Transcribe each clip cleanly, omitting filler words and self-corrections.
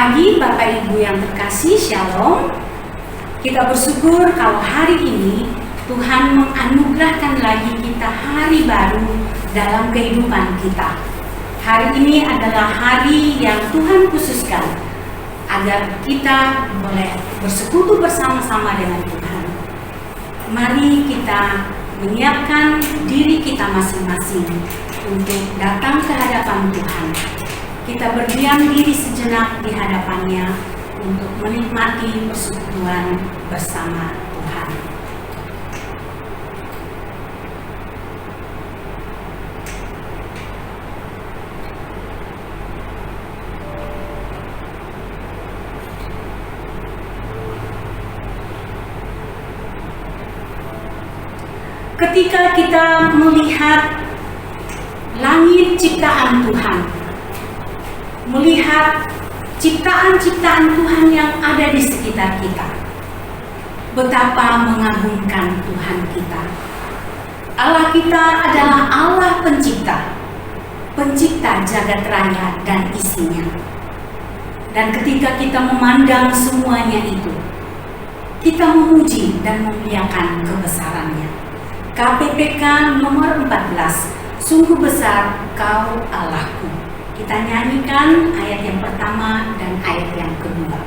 pagi Bapak Ibu yang terkasih, Shalom. Kita bersyukur kalau hari ini Tuhan menganugerahkan lagi kita hari baru dalam kehidupan kita. Hari ini adalah hari yang Tuhan khususkan agar kita boleh bersekutu bersama-sama dengan Tuhan. Mari kita menyiapkan diri kita masing-masing untuk datang ke hadapan Tuhan. Kita berdiam diri sejenak di hadapannya untuk menikmati persekutuan bersama Tuhan. Ketika kita melihat langit ciptaan Tuhan, melihat ciptaan-ciptaan Tuhan yang ada di sekitar kita, betapa mengagumkan Tuhan kita. Allah kita adalah Allah pencipta, pencipta jagat raya dan isinya. Dan ketika kita memandang semuanya itu, kita memuji dan memuliakan kebesarannya. KPPK nomor 14, sungguh besar Kau Allahku. Kita nyanyikan ayat yang pertama dan ayat yang kedua.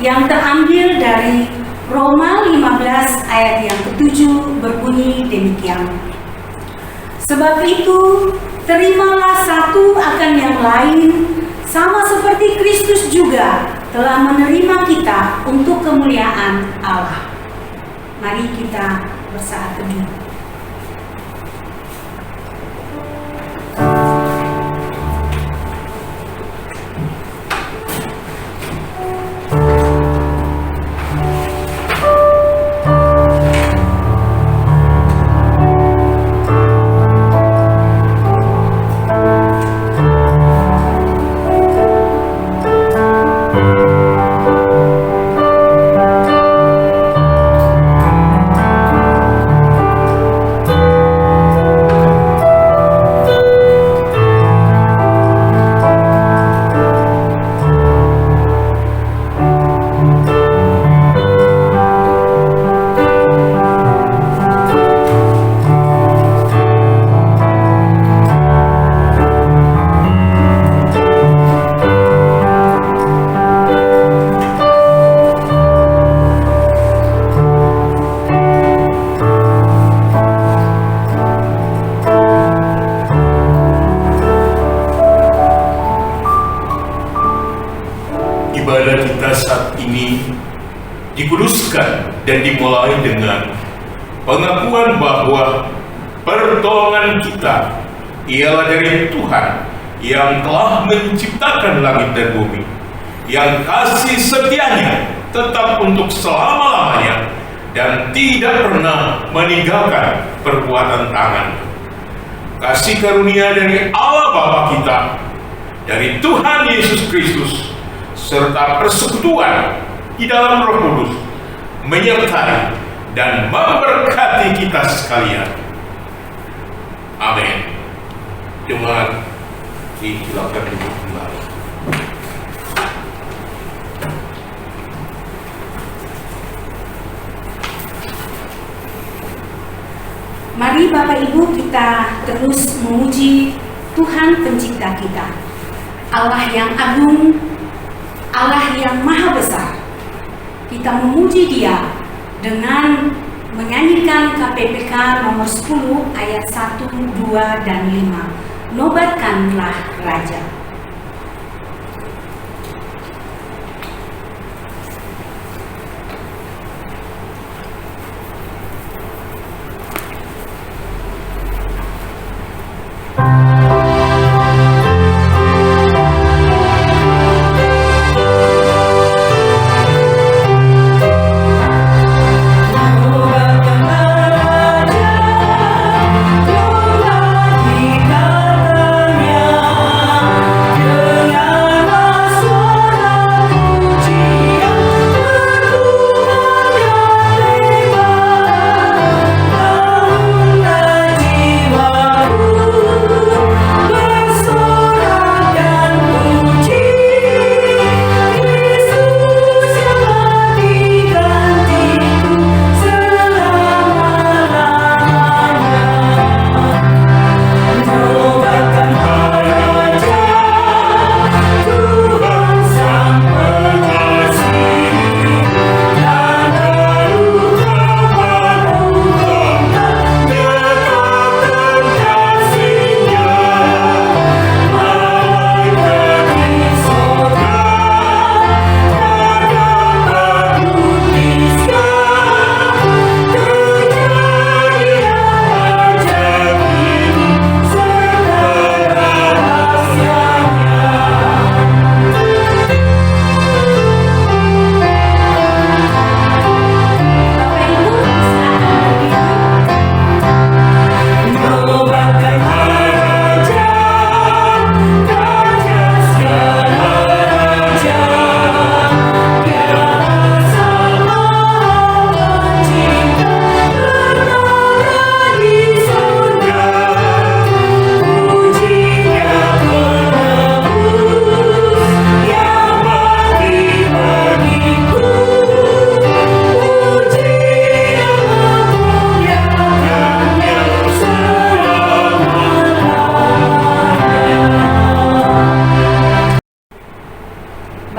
Yang terambil dari Roma 15 ayat yang ke-7 berbunyi demikian. Sebab itu, terimalah satu akan yang lain, sama seperti Kristus juga telah menerima kita untuk kemuliaan Allah. Mari kita bersaat teduh. ibadah kita saat ini dikuduskan dan dimulai dengan pengakuan bahwa pertolongan kita ialah dari Tuhan yang telah menciptakan langit dan bumi, yang kasih setianya tetap untuk selama-lamanya dan tidak pernah meninggalkan perbuatan tangan. Kasih karunia dari Allah Bapa kita, dari Tuhan Yesus Kristus, serta persekutuan di dalam Roh Kudus menyertai dan memberkati kita sekalian. Amin. Jemaat, silakan duduk kembali. Mari Bapak Ibu kita terus memuji Tuhan Pencipta kita, Allah yang agung, Allah yang maha besar. Kita memuji Dia dengan menyanyikan KPPK nomor 10 ayat 1, 2, dan 5. Nobatkanlah Raja.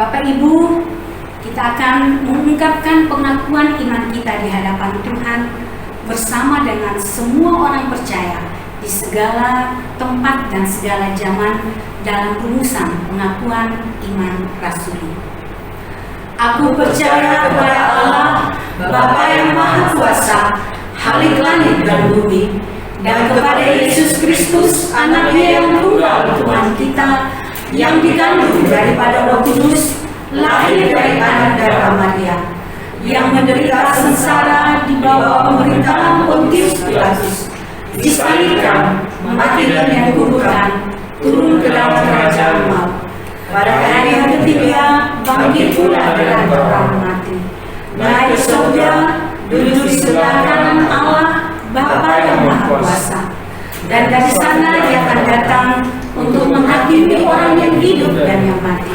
Bapak Ibu, kita akan mengungkapkan pengakuan iman kita di hadapan Tuhan bersama dengan semua orang percaya di segala tempat dan segala zaman dalam rumusan pengakuan iman rasuli. Aku percaya kepada Allah, Bapa yang Maha Kuasa, Khalik langit dan bumi, dan kepada Yesus Kristus, Anaknya yang tunggal Tuhan kita, yang dikandung daripada Roh Kudus, lahir dari anak darah Maria, yang menderita sengsara di bawah pemerintahan Pontius Pilatus, disalibkan, mati dan dikuburkan, turun ke dalam kerajaan maut. Pada hari yang ketiga, bangkit pula dengan orang mati, naik ke surga, duduk di sebelah kanan Allah, Bapa yang Maha Kuasa. Dan dari sana Dia akan datang untuk menghakimi orang yang hidup dan yang mati.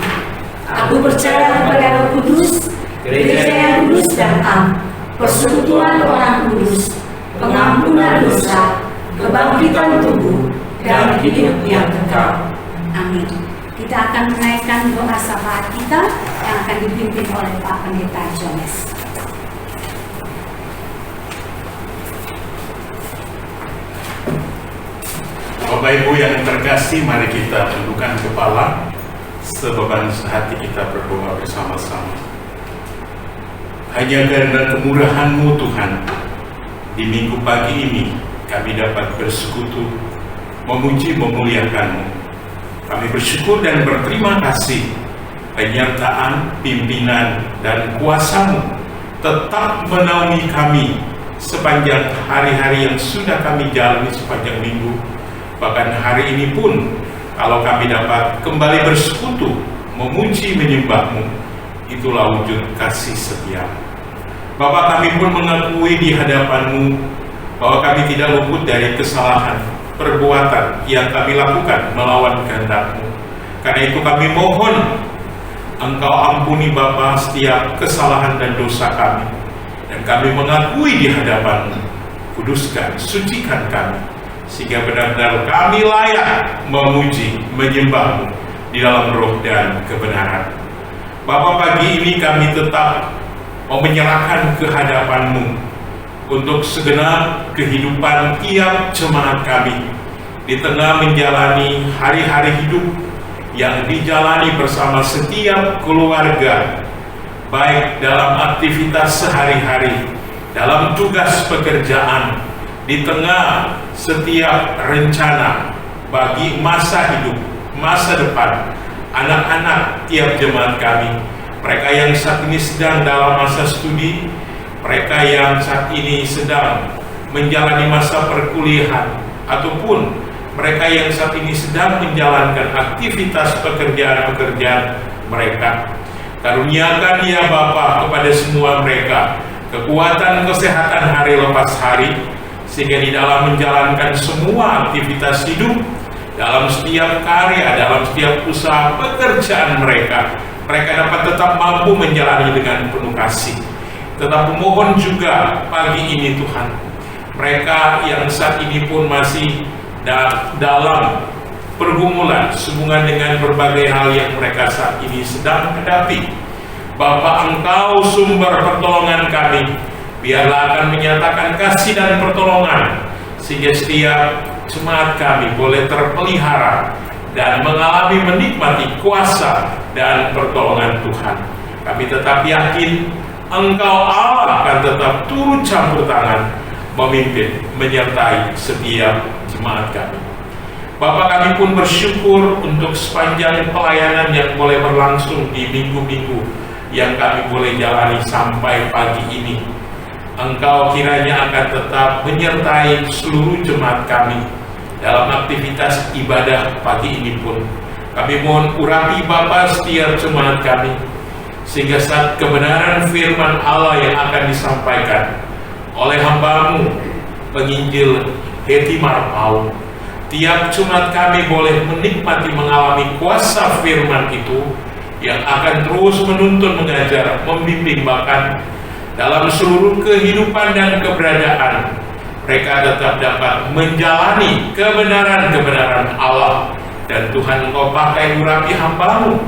Aku percaya kepada Roh Kudus, gereja yang kudus dan am, persekutuan orang kudus, pengampunan dosa, kebangkitan tubuh, dan hidup yang kekal. Amin. Kita akan menaikkan doa syafaat kita yang akan dipimpin oleh Pak Pendeta Jones. Bapak Ibu yang terkasih, mari kita tundukkan kepala sebeban sehati kita berdoa bersama-sama. Hanya karena kemurahan-Mu Tuhan, di minggu pagi ini kami dapat bersekutu, memuji, memuliakan-Mu. Kami bersyukur dan berterima kasih penyertaan, pimpinan, dan kuasa-Mu tetap menaungi kami sepanjang hari-hari yang sudah kami jalani sepanjang minggu. Bahkan hari ini pun, kalau kami dapat kembali bersekutu, memuji, menyembah-Mu, itulah wujud kasih setia. Bapa, kami pun mengakui di hadapan-Mu bahwa kami tidak luput dari kesalahan, perbuatan yang kami lakukan melawan kehendak-Mu. Karena itu kami mohon Engkau ampuni Bapa setiap kesalahan dan dosa kami. Dan kami mengakui di hadapan-Mu, kuduskan, sucikan kami, sehingga benar-benar kami layak memuji, menyembah-Mu di dalam roh dan kebenaran. Bapa, pagi ini kami tetap mau menyerahkan ke hadapan-Mu untuk segenap kehidupan tiap jemaat kami di tengah menjalani hari-hari hidup yang dijalani bersama setiap keluarga, baik dalam aktivitas sehari-hari, dalam tugas pekerjaan, di tengah setiap rencana bagi masa hidup, masa depan anak-anak tiap jemaat kami, mereka yang saat ini sedang dalam masa studi, mereka yang saat ini sedang menjalani masa perkuliahan, ataupun mereka yang saat ini sedang menjalankan aktivitas pekerjaan-pekerjaan mereka. Karuniakan ya Bapa kepada semua mereka kekuatan, kesehatan hari lepas hari, sehingga di dalam menjalankan semua aktivitas hidup, dalam setiap karya, dalam setiap usaha pekerjaan mereka, mereka dapat tetap mampu menjalani dengan penuh kasih. Tetap memohon juga pagi ini Tuhan, mereka yang saat ini pun masih dalam pergumulan sehubungan dengan berbagai hal yang mereka saat ini sedang hadapi, Bapa, Engkau sumber pertolongan kami, biarlah akan menyatakan kasih dan pertolongan, sehingga setiap jemaat kami boleh terpelihara dan mengalami menikmati kuasa dan pertolongan Tuhan. Kami tetap yakin Engkau Allah akan tetap turut campur tangan, memimpin, menyertai setiap jemaat kami. Bapa, kami pun bersyukur untuk sepanjang pelayanan yang boleh berlangsung di minggu-minggu yang kami boleh jalani sampai pagi ini. Engkau kiranya akan tetap menyertai seluruh jemaat kami dalam aktivitas ibadah pagi ini pun. Kami mohon urapi Bapa setiap jemaat kami, sehingga saat kebenaran firman Allah yang akan disampaikan oleh hamba-Mu penginjil Heti Marpau, tiap Jumat kami boleh menikmati, mengalami kuasa firman itu yang akan terus menuntun, mengajar, membimbing, bahkan dalam seluruh kehidupan dan keberadaan mereka tetap dapat menjalani kebenaran-kebenaran Allah. Dan Tuhan, Engkau pakai urapi hamba-Mu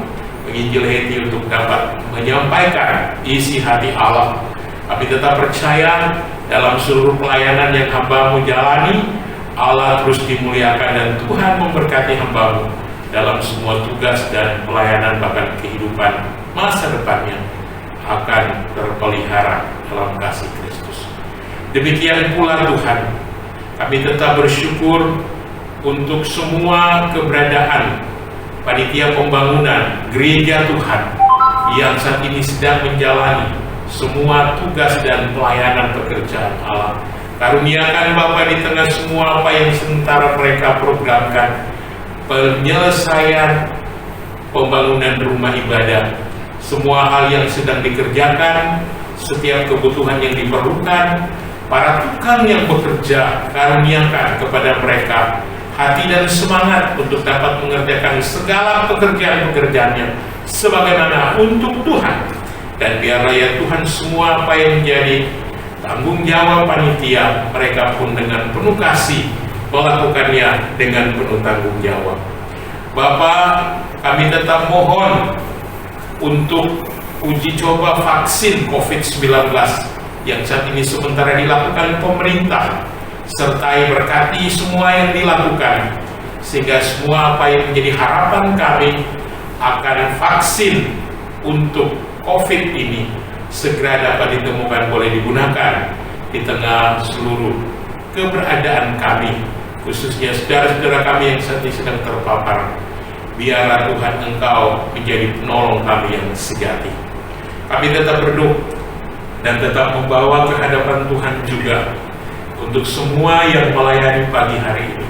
penginjil Heti untuk dapat menyampaikan isi hati Allah. Kami tetap percaya dalam seluruh pelayanan yang hamba-Mu jalani, Allah terus dimuliakan dan Tuhan memberkati hamba-Mu dalam semua tugas dan pelayanan, bahkan kehidupan masa depannya akan terpelihara dalam kasih Kristus. Demikian pula Tuhan, kami tetap bersyukur untuk semua keberadaan panitia pembangunan gereja Tuhan yang saat ini sedang menjalani semua tugas dan pelayanan pekerjaan Allah. Karuniakan Bapa di tengah semua apa yang sementara mereka programkan, penyelesaian pembangunan rumah ibadah, semua hal yang sedang dikerjakan, setiap kebutuhan yang diperlukan, para tukang yang bekerja, karuniakan kepada mereka hati dan semangat untuk dapat mengerjakan segala pekerjaan-pekerjaannya sebagaimana untuk Tuhan. Dan biarlah ya Tuhan, semua apa yang menjadi tanggung jawab panitia, mereka pun dengan penuh kasih melakukannya dengan penuh tanggung jawab. Bapa, kami tetap mohon untuk uji coba vaksin COVID-19 yang saat ini sementara dilakukan pemerintah, sertai berkati semua yang dilakukan, sehingga semua apa yang menjadi harapan kami akan vaksin untuk COVID ini segera dapat ditemukan boleh digunakan di tengah seluruh keberadaan kami, khususnya saudara-saudara kami yang saat ini sedang terpapar. Biarlah Tuhan Engkau menjadi penolong kami yang sejati. Kami tetap berdoa dan tetap membawa ke hadapan Tuhan juga untuk semua yang melayani pagi hari ini.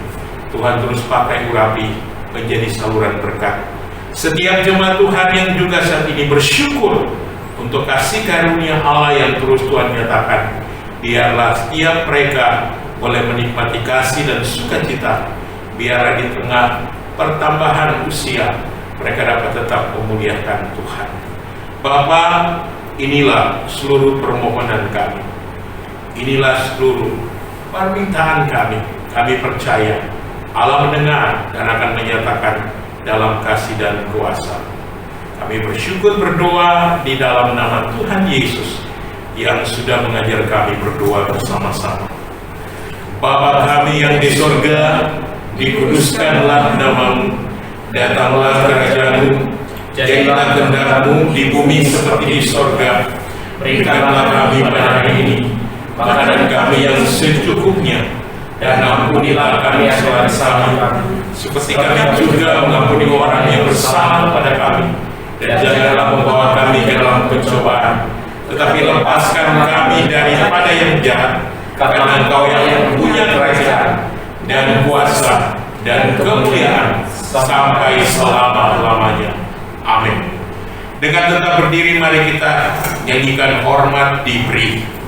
Tuhan terus pakai urapi menjadi saluran berkat. Setiap jemaat Tuhan yang juga saat ini bersyukur untuk kasih karunia Allah yang terus Tuhan nyatakan, biarlah setiap mereka boleh menikmati kasih dan sukacita. Biarlah di tengah pertambahan usia mereka dapat tetap memuliakan Tuhan. Bapa, inilah seluruh permohonan kami, inilah seluruh permintaan kami. Kami percaya Allah mendengar dan akan menyatakan dalam kasih dan kuasa. Kami bersyukur berdoa di dalam nama Tuhan Yesus yang sudah mengajar kami berdoa bersama-sama. Bapa kami yang di surga, dikuduskanlah namamu, datanglah kerajaan-Mu, jadilah kehendak-Mu di bumi seperti di surga. Berikanlah kami pada hari ini makanan kami yang secukupnya, dan ampunilah kami kesalahan kami, seperti kami juga mengampuni orang yang bersalah pada kami. Dan janganlah membawa kami ke dalam pencobaan, tetapi lepaskan kami daripada yang jahat, karena Engkau yang punya kerajaan dan kuasa dan kemuliaan sampai selama-lamanya. Amin. Dengan tetap berdiri, mari kita nyanyikan Hormat Diberi.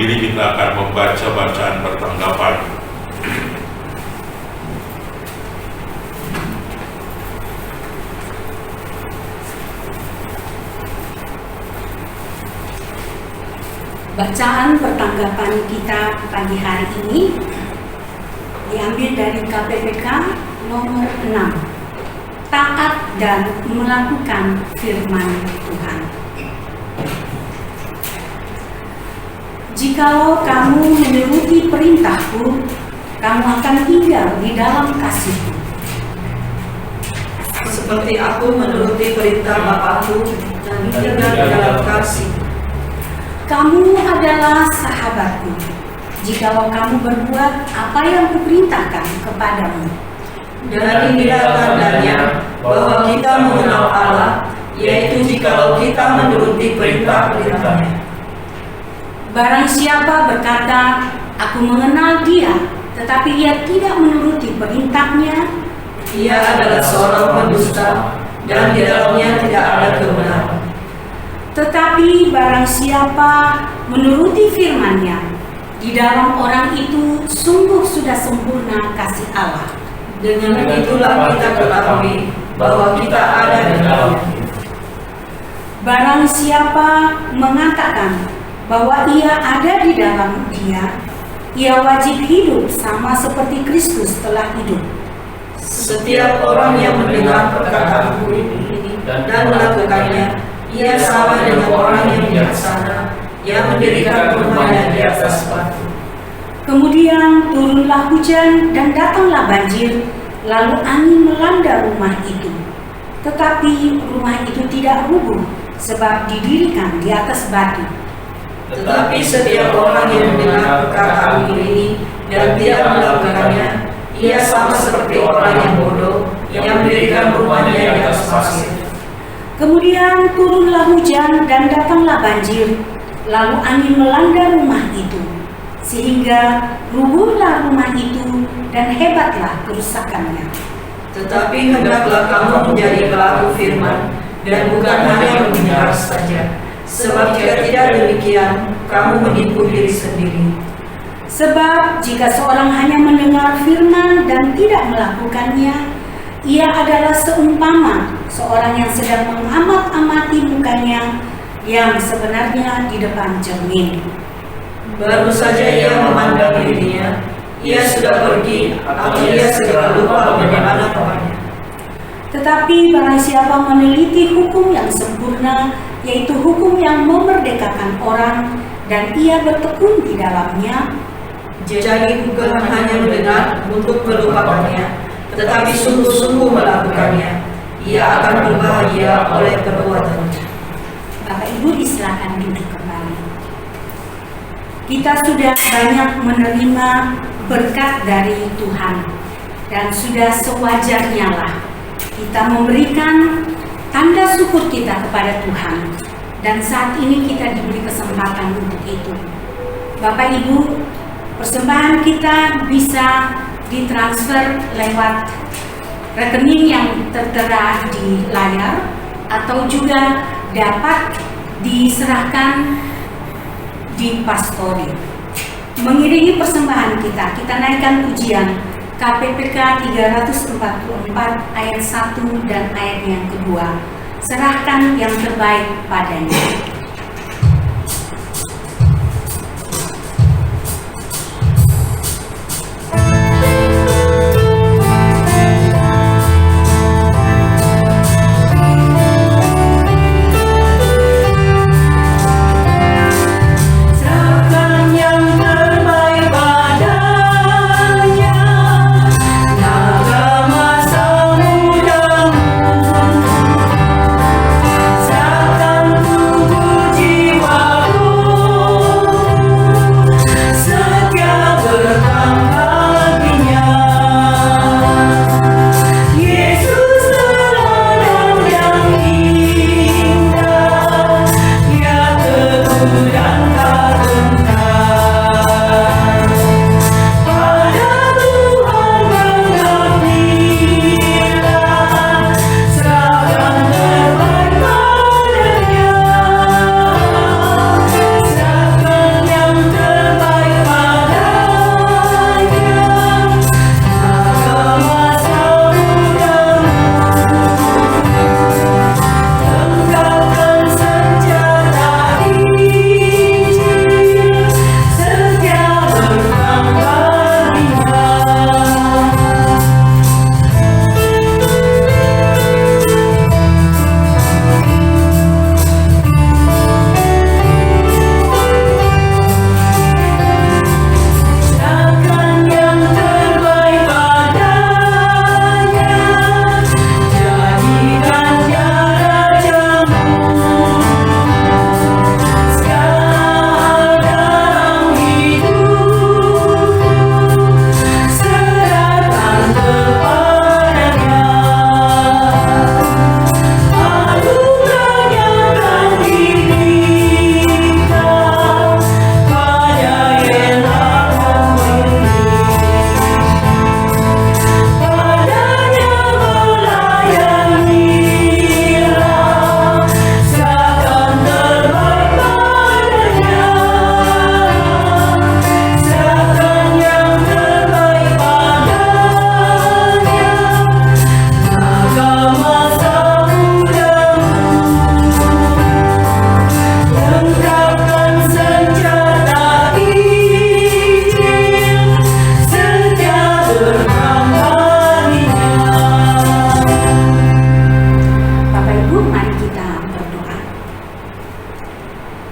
Kita akan membaca bacaan pertanggapan. Bacaan pertanggapan kita pagi hari ini diambil dari KPPK nomor 6, taat dan melakukan firman Tuhan. Jikalau kamu menuruti perintahku, kamu akan tinggal di dalam kasihku. Seperti aku menuruti perintah Bapakku dan tinggal di dalam kasih. Kamu adalah sahabatku, jikalau kamu berbuat apa yang kuperintahkan kepadamu. Dan inilah tandanya bahwa kita mengenal Allah, yaitu jikalau kita menuruti perintah-perintahnya. Barang siapa berkata, aku mengenal dia, tetapi ia tidak menuruti perintahnya, ia adalah seorang pendusta, dan di dalamnya tidak ada kebenaran. Tetapi barang siapa menuruti firman-Nya, di dalam orang itu sungguh sudah sempurna kasih Allah. Dengan itulah kita ketahui bahwa kita ada di dalamnya. Barang siapa mengatakan bahwa ia ada di dalam dia, ia wajib hidup sama seperti Kristus telah hidup. Setiap orang yang mendengar perkataanku ini dan melakukannya, ia sama dengan orang yang bijaksana yang mendirikan rumahnya di atas batu. Kemudian turunlah hujan dan datanglah banjir, lalu angin melanda rumah itu. Tetapi rumah itu tidak rubuh, sebab didirikan di atas batu. Tetapi setiap orang yang mendengar perkataan ini dan tidak melakukannya, ia sama seperti orang yang bodoh yang mendirikan rumahnya di atas pasir. Kemudian turunlah hujan dan datanglah banjir, lalu angin melanda rumah itu, sehingga rubuhlah rumah itu dan hebatlah kerusakannya. Tetapi hendaklah kamu menjadi pelaku firman dan bukan hanya mendengar saja. Sebab jika tidak demikian, kamu menipu diri sendiri. Sebab jika seorang hanya mendengar firman dan tidak melakukannya, ia adalah seumpama seorang yang sedang mengamat-amati mukanya yang sebenarnya di depan cermin. Baru saja ia memandang dirinya, ia sudah pergi atau ia segera lupa bagaimana rupanya. Tetapi barang siapa meneliti hukum yang sempurna, yaitu hukum yang memerdekakan orang, dan ia bertekun di dalamnya, jadi bukan hanya mendengar untuk melupakannya, tetapi sungguh-sungguh melakukannya, ia akan berbahagia oleh perbuatannya. Bapak Ibu disilakan duduk kembali. Kita sudah banyak menerima berkat dari Tuhan, dan sudah sewajarnya lah kita memberikan tanda syukur kita kepada Tuhan, dan saat ini kita diberi kesempatan untuk itu. Bapak Ibu, persembahan kita bisa ditransfer lewat rekening yang tertera di layar, atau juga dapat diserahkan di pastori. Mengiringi persembahan kita, kita naikkan pujian KPPK 344 ayat 1 dan ayat yang kedua. Serahkan yang terbaik padanya.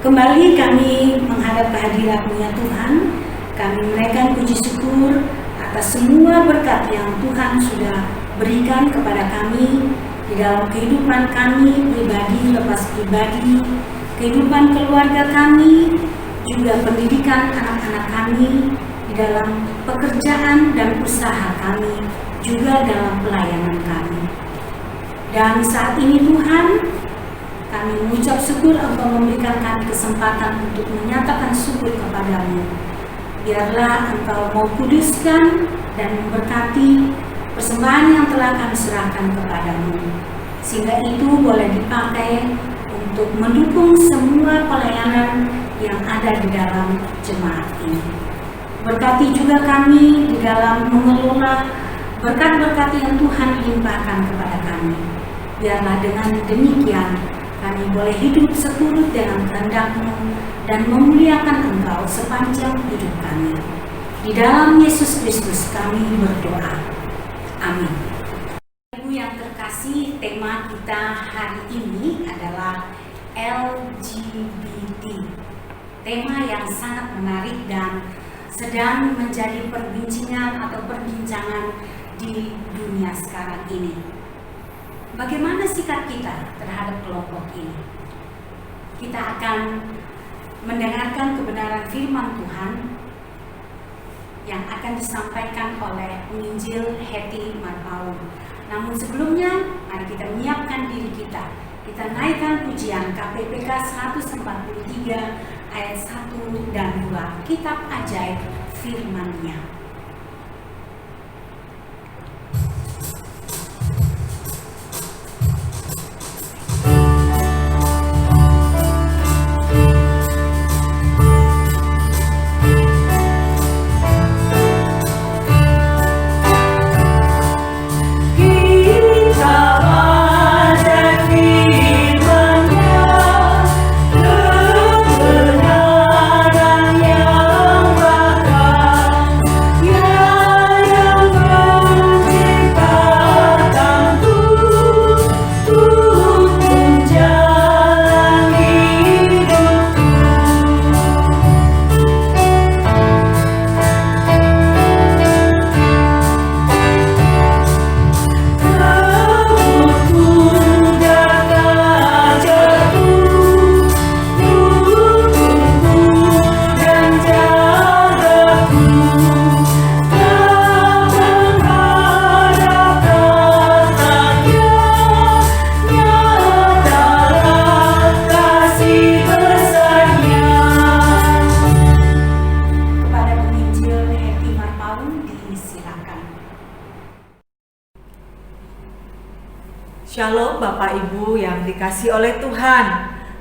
Kembali kami menghadap kehadirat-Mu ya Tuhan. Kami menaikkan puji syukur atas semua berkat yang Tuhan sudah berikan kepada kami di dalam kehidupan kami pribadi lepas pribadi, kehidupan keluarga kami, juga pendidikan anak-anak kami, di dalam pekerjaan dan usaha kami, juga dalam pelayanan kami. Dan saat ini Tuhan, kami mengucap syukur Engkau memberikan kami kesempatan untuk menyatakan syukur kepada-Mu. Biarlah Engkau mau kuduskan dan memberkati persembahan yang telah kami serahkan kepada-Mu. sehingga itu boleh dipakai untuk mendukung semua pelayanan yang ada di dalam jemaat ini. Berkati juga kami di dalam mengelola berkat-berkat yang Tuhan limpahkan kepada kami. Biarlah dengan demikian kami boleh hidup seturut dengan kehendak-Mu dan memuliakan Engkau sepanjang hidup kami. Di dalam Yesus Kristus kami berdoa. Amin. Ibu yang terkasih, tema kita hari ini adalah LGBT. Tema yang sangat menarik dan sedang menjadi perbincangan di dunia sekarang ini. Bagaimana sikap kita terhadap kelompok ini? Kita akan mendengarkan kebenaran firman Tuhan yang akan disampaikan oleh penginjil Hetty Marpaung. Namun sebelumnya, mari kita menyiapkan diri kita. Kita naikkan pujian KPPK 143 ayat 1 dan 2, Kitab Ajaib Firman-Nya. Shalom Bapak Ibu yang dikasihi oleh Tuhan.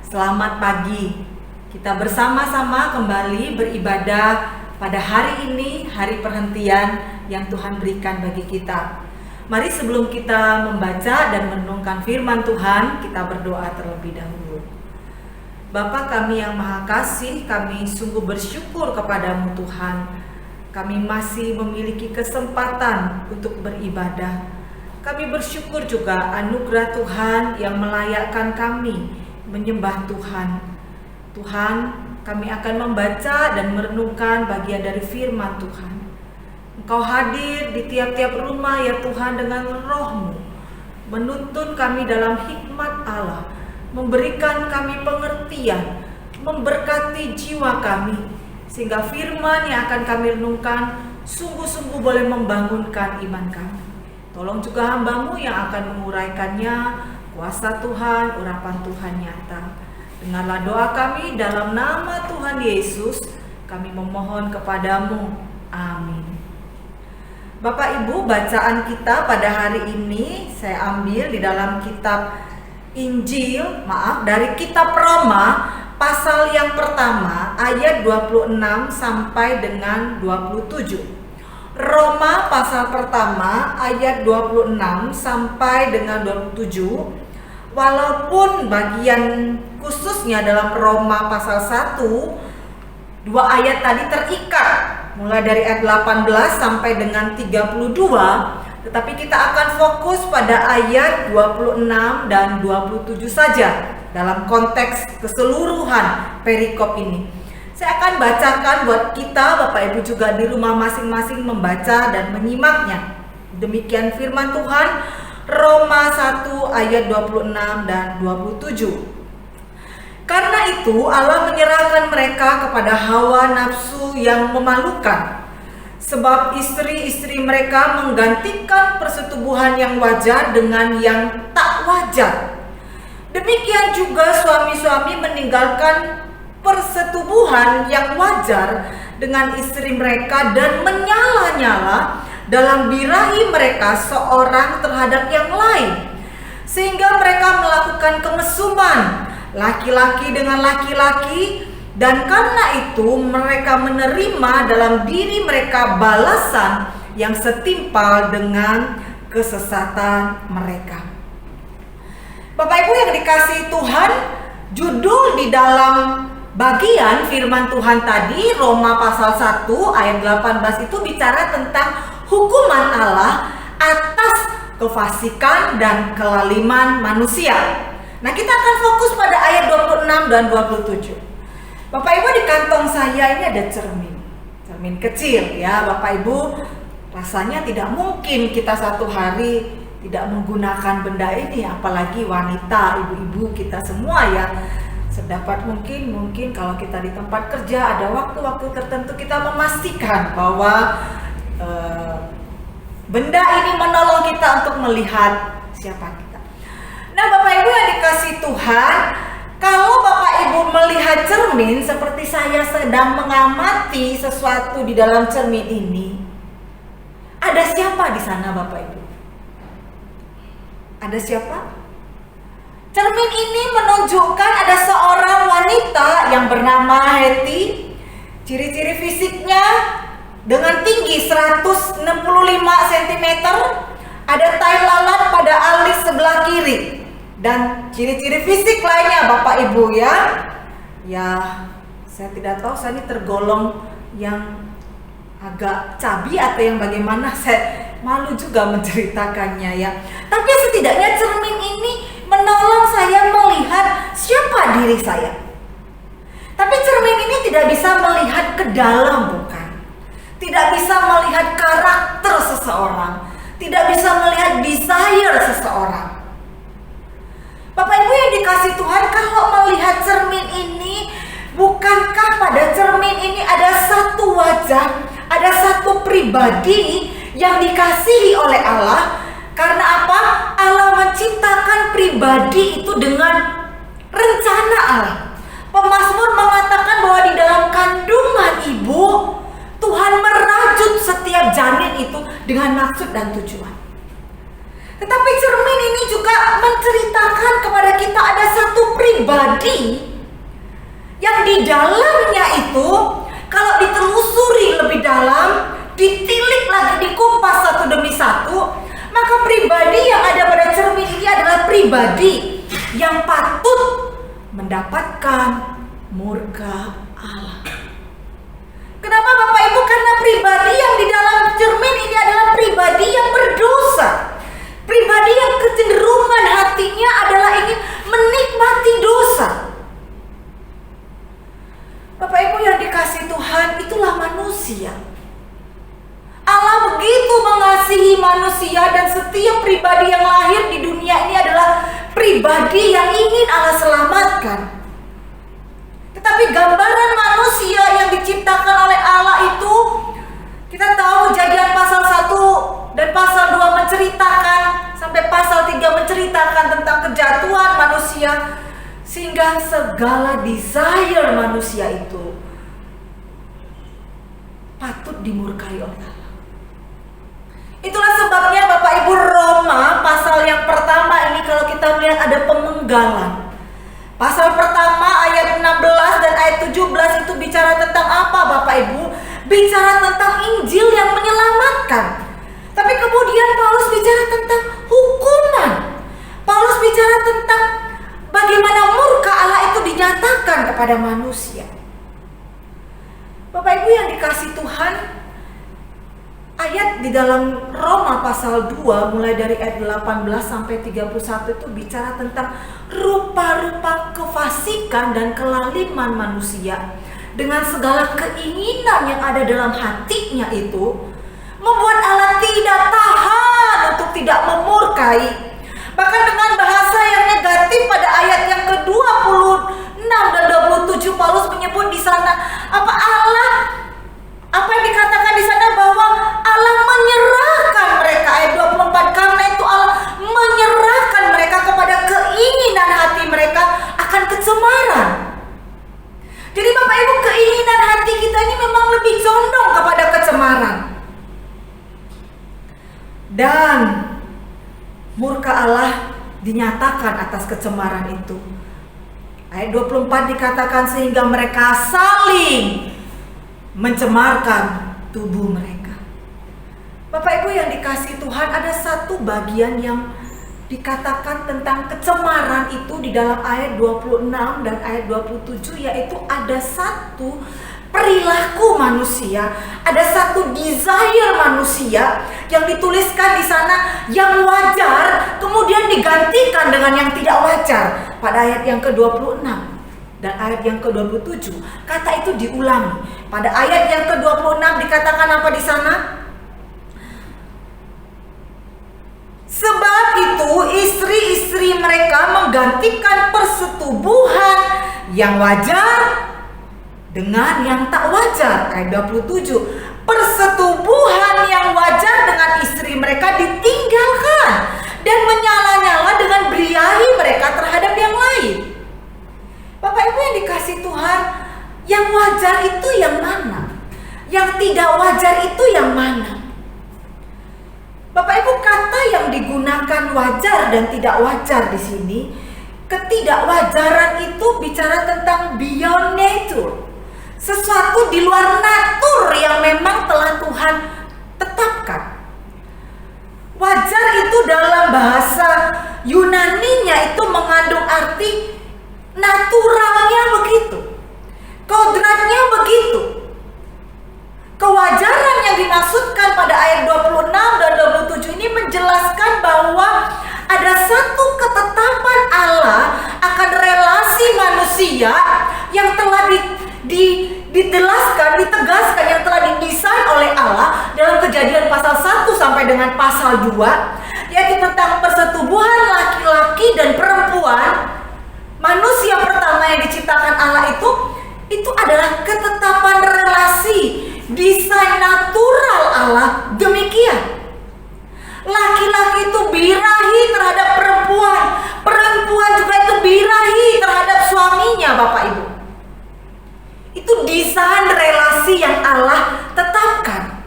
Selamat pagi. Kita bersama-sama kembali beribadah pada hari ini, hari perhentian yang Tuhan berikan bagi kita. Mari sebelum kita membaca dan merenungkan firman Tuhan, kita berdoa terlebih dahulu. Bapa kami yang Maha Kasih, kami sungguh bersyukur kepadamu Tuhan. Kami masih memiliki kesempatan untuk beribadah. Kami bersyukur juga anugerah Tuhan yang melayakkan kami menyembah Tuhan. Tuhan, kami akan membaca dan merenungkan bagian dari firman Tuhan. Engkau hadir di tiap-tiap rumah ya Tuhan dengan roh-Mu, menuntun kami dalam hikmat Allah, memberikan kami pengertian, memberkati jiwa kami, sehingga firman yang akan kami renungkan sungguh-sungguh boleh membangunkan iman kami. Tolong juga hamba-Mu yang akan menguraikannya, kuasa Tuhan, urapan Tuhan nyata. Dengarlah doa kami dalam nama Tuhan Yesus, kami memohon kepadamu. Amin. Bapak Ibu, bacaan kita pada hari ini saya ambil di dalam kitab dari kitab Roma, pasal yang pertama, ayat 26 sampai dengan 27. Roma pasal pertama ayat 26 sampai dengan 27. Walaupun bagian khususnya dalam Roma pasal 1, 2 ayat tadi terikat mulai dari ayat 18 sampai dengan 32, tetapi kita akan fokus pada ayat 26 dan 27 saja dalam konteks keseluruhan perikop ini. Saya akan bacakan buat kita, Bapak Ibu juga di rumah masing-masing membaca dan menyimaknya. Demikian firman Tuhan, Roma 1 ayat 26 dan 27. Karena itu Allah menyerahkan mereka kepada hawa nafsu yang memalukan. Sebab istri-istri mereka menggantikan persetubuhan yang wajar dengan yang tak wajar. Demikian juga suami-suami meninggalkan persetubuhan yang wajar dengan istri mereka dan menyala-nyala dalam birahi mereka seorang terhadap yang lain. sehingga mereka melakukan kemesuman laki-laki dengan laki-laki, dan karena itu mereka menerima dalam diri mereka balasan yang setimpal dengan kesesatan mereka. Bapak Ibu yang dikasihi Tuhan, judul di dalam bagian firman Tuhan tadi, Roma pasal 1 ayat 18 itu bicara tentang hukuman Allah atas kefasikan dan kelaliman manusia. Nah, kita akan fokus pada ayat 26 dan 27. Bapak Ibu, di kantong saya ini ada cermin kecil ya Bapak Ibu. Rasanya tidak mungkin kita satu hari tidak menggunakan benda ini, apalagi wanita, ibu-ibu kita semua ya. Sedapat mungkin kalau kita di tempat kerja ada waktu-waktu tertentu kita memastikan bahwa benda ini menolong kita untuk melihat siapa kita. Nah, Bapak Ibu yang dikasihi Tuhan, kalau Bapak Ibu melihat cermin seperti saya sedang mengamati sesuatu di dalam cermin ini, ada siapa di sana Bapak Ibu? Ada siapa? Cermin ini menunjukkan ada seorang wanita yang bernama Hetty. Ciri-ciri fisiknya dengan tinggi 165 cm, ada tai lalat pada alis sebelah kiri, dan ciri-ciri fisik lainnya Bapak Ibu ya. Ya, saya tidak tahu saya ini tergolong yang agak cabi atau yang bagaimana, saya malu juga menceritakannya ya. Tapi setidaknya cermin ini menolong saya melihat siapa diri saya. Tapi cermin ini tidak bisa melihat ke dalam, bukan. Tidak bisa melihat karakter seseorang, tidak bisa melihat desire seseorang. Bapak Ibu yang dikasihi Tuhan, kalau melihat cermin ini, bukankah pada cermin ini ada satu wajah, ada satu pribadi yang dikasihi oleh Allah? Karena apa? Allah menciptakan pribadi itu dengan rencana Allah. Pemazmur mengatakan bahwa di dalam kandungan ibu, Tuhan merajut setiap janin itu dengan maksud dan tujuan. Tetapi cermin ini juga menceritakan kepada kita ada satu pribadi yang di dalamnya itu, kalau ditelusuri lebih dalam, ditilik lagi, dikupas satu demi satu, maka pribadi yang ada pada cermin ini adalah pribadi yang patut mendapatkan murka Allah. Kenapa Bapak Ibu? Karena pribadi yang di dalam cermin ini adalah pribadi yang berdosa. Pribadi yang kecenderungan hatinya adalah ingin menikmati dosa. Bapak Ibu yang dikasihi Tuhan, itulah manusia. Allah begitu mengasihi manusia, dan setiap pribadi yang lahir di dunia ini adalah pribadi yang ingin Allah selamatkan. Tetapi gambaran manusia yang diciptakan oleh Allah itu, kita tahu Kejadian pasal 1 dan pasal 2 menceritakan, sampai pasal 3 menceritakan tentang kejatuhan manusia, sehingga segala desire manusia itu patut dimurkai oleh Allah. Itulah sebabnya Bapak Ibu, Roma pasal yang pertama ini kalau kita melihat ada pemenggalan. Pasal pertama ayat 16 dan ayat 17 itu bicara tentang apa Bapak Ibu? Bicara tentang Injil yang menyelamatkan. Tapi kemudian Paulus bicara tentang hukuman. Paulus bicara tentang bagaimana murka Allah itu dinyatakan kepada manusia. Bapak Ibu yang dikasihi Tuhan, ayat di dalam Roma pasal 2 mulai dari ayat 18 sampai 31 itu bicara tentang rupa-rupa kefasikan dan kelaliman manusia dengan segala keinginan yang ada dalam hatinya itu membuat Allah tidak tahan untuk tidak memurkai. Bahkan dengan bahasa yang negatif pada ayat yang ke-26 dan 27 Paulus menyebut di sana apa yang dikatakan di sana, bahwa Allah menyerahkan mereka, ayat 24, karena itu Allah menyerahkan mereka kepada keinginan hati mereka akan kecemaran. Jadi Bapak Ibu, keinginan hati kita ini memang lebih condong kepada kecemaran. Dan murka Allah dinyatakan atas kecemaran itu. Ayat 24 dikatakan sehingga mereka saling mencemarkan tubuh mereka. Bapak Ibu yang dikasihi Tuhan, ada satu bagian yang dikatakan tentang kecemaran itu di dalam ayat 26 dan ayat 27, yaitu ada satu perilaku manusia, ada satu desire manusia yang dituliskan di sana yang wajar kemudian digantikan dengan yang tidak wajar pada ayat yang ke-26 dan ayat yang ke-27. Kata itu diulangi. Pada ayat yang ke-26 dikatakan apa di sana? Sebab itu istri-istri mereka menggantikan persetubuhan yang wajar dengan yang tak wajar. Ayat 27, persetubuhan yang wajar dengan istri mereka ditinggalkan dan menyala-nyala dengan beriahi mereka terhadap yang lain. Bapak Ibu yang dikasihi Tuhan, yang wajar itu yang mana? Yang tidak wajar itu yang mana? Bapak Ibu, kata yang digunakan wajar dan tidak wajar di sini, ketidakwajaran itu bicara tentang beyond nature. Sesuatu di luar natur yang memang telah Tuhan tetapkan. Wajar itu dalam bahasa Yunaninya itu mengandung arti naturalnya begitu, kodratnya begitu. Kewajaran yang dimaksudkan pada ayat 26 dan 27 ini menjelaskan bahwa ada satu ketetapan Allah akan relasi manusia yang telah ditegaskan, yang telah didesain oleh Allah dalam Kejadian pasal 1 sampai dengan pasal 2, yaitu tentang persetubuhan laki-laki dan perempuan. Manusia pertama yang diciptakan Allah itu adalah ketetapan relasi, desain natural Allah demikian. Laki-laki itu birahi terhadap perempuan, perempuan juga itu birahi terhadap suaminya, Bapak Ibu. Itu desain relasi yang Allah tetapkan.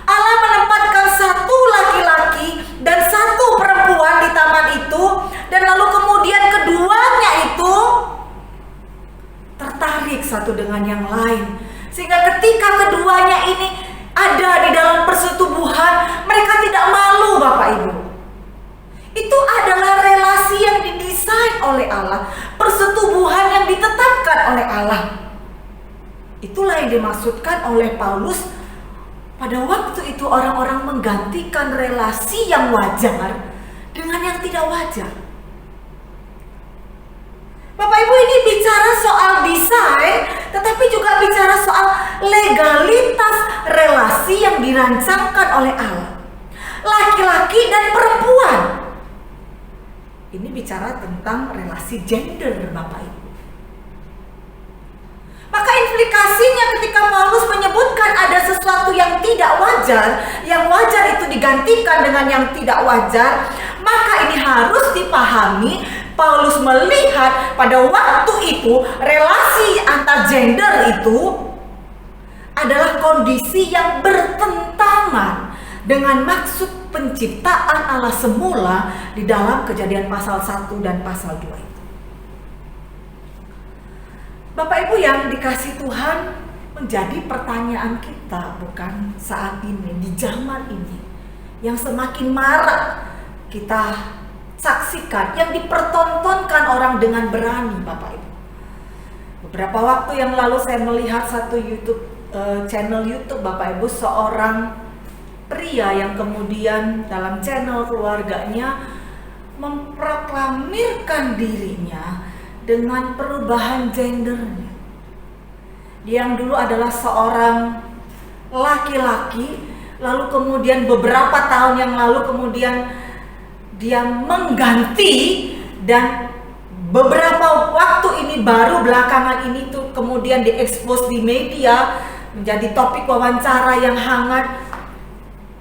Allah menempatkan satu laki-laki dan satu perempuan di taman itu, dan lalu kemudian keduanya itu tertarik satu dengan yang lain, sehingga ketika keduanya ini ada di dalam persetubuhan, mereka tidak malu, Bapak Ibu. Itu adalah relasi yang didesain oleh Allah, persetubuhan yang ditetapkan oleh Allah. Itulah yang dimaksudkan oleh Paulus. Pada waktu itu orang-orang menggantikan relasi yang wajar dengan yang tidak wajar. Bapak Ibu, ini bicara soal desain, tetapi juga bicara soal legalitas relasi yang dirancangkan oleh Allah. Laki-laki dan perempuan. Ini bicara tentang relasi gender, Bapak Ibu. Maka implikasinya ketika Paulus menyebutkan ada sesuatu yang tidak wajar, yang wajar itu digantikan dengan yang tidak wajar, maka ini harus dipahami. Paulus melihat pada waktu itu relasi antar gender itu adalah kondisi yang bertentangan dengan maksud penciptaan Allah semula di dalam Kejadian pasal 1 dan pasal 2 itu. Bapak Ibu yang dikasihi Tuhan, menjadi pertanyaan kita bukan saat ini, di zaman ini yang semakin marak kita saksikan, yang dipertontonkan orang dengan berani, Bapak Ibu. Beberapa waktu yang lalu saya melihat satu channel YouTube, Bapak Ibu, seorang pria yang kemudian dalam channel keluarganya memproklamirkan dirinya dengan perubahan gendernya. Dia yang dulu adalah seorang laki-laki, lalu kemudian beberapa tahun yang lalu kemudian dia mengganti, dan beberapa waktu ini baru belakangan ini tuh kemudian diekspos di media menjadi topik wawancara yang hangat.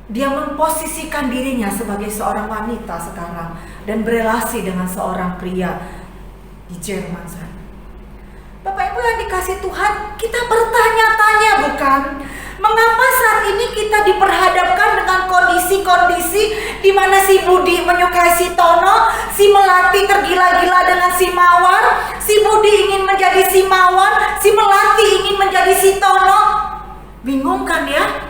Dia memposisikan dirinya sebagai seorang wanita sekarang dan berelasi dengan seorang pria di Jerman sana. Bapak Ibu yang dikasih Tuhan, kita bertanya-tanya bukan? Mengapa saat ini kita diperhadapkan dengan kondisi-kondisi di mana si Budi menyukai si Tono, si Melati tergila-gila dengan si Mawar, si Budi ingin menjadi si Mawar, si Melati ingin menjadi si Tono. Bingung kan ya?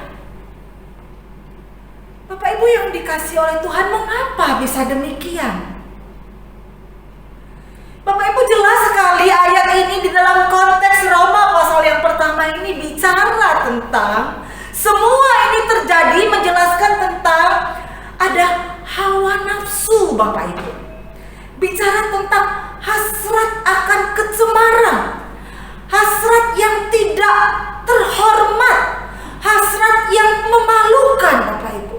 Bapak Ibu yang dikasih oleh Tuhan, mengapa bisa demikian? Bapak Ibu, jelas sekali ayat ini di dalam konteks Roma pasal yang pertama ini bicara tentang semua ini terjadi, menjelaskan tentang ada hawa nafsu Bapak Ibu. Bicara tentang hasrat akan kecemaran, hasrat yang tidak terhormat, hasrat yang memalukan Bapak Ibu,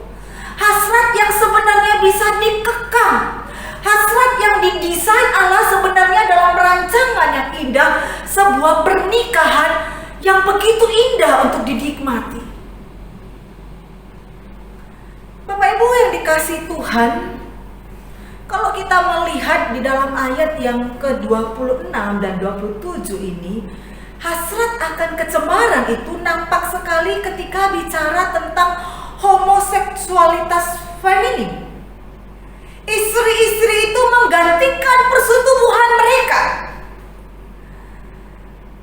hasrat yang sebenarnya bisa dikekang, hasrat yang didesain Allah sebenarnya dalam rancangan yang indah, sebuah pernikahan yang begitu indah untuk dinikmati. Bapak Ibu yang dikasih Tuhan, kalau kita melihat di dalam ayat yang ke-26 dan 27 ini, hasrat akan kecemaran itu nampak sekali ketika bicara tentang homoseksualitas feminin. Istri-istri itu menggantikan persetubuhan mereka.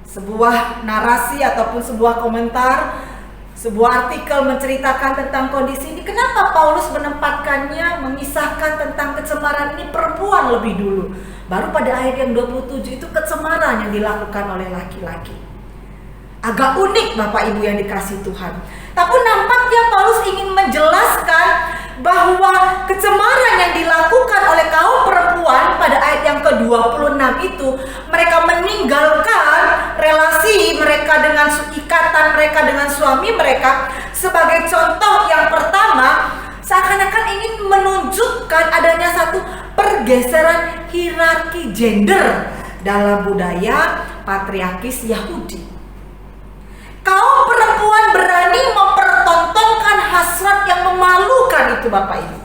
Sebuah narasi ataupun sebuah komentar, sebuah artikel menceritakan tentang kondisi ini. Kenapa Paulus menempatkannya, memisahkan tentang kecemaran ini perempuan lebih dulu. Baru pada ayat yang 27 itu kecemaran yang dilakukan oleh laki-laki. Agak unik Bapak Ibu yang dikasih Tuhan. Tapi nampaknya Paulus ingin menjelaskan bahwa kecemaran yang dilakukan oleh kaum perempuan pada ayat yang ke-26 itu, mereka meninggalkan relasi mereka dengan ikatan mereka dengan suami mereka. Sebagai contoh yang pertama, seakan-akan ingin menunjukkan adanya satu pergeseran hierarki gender dalam budaya patriarkis Yahudi. Kaum perempuan berani mempertontonkan hasrat yang memalukan itu Bapak Ibu.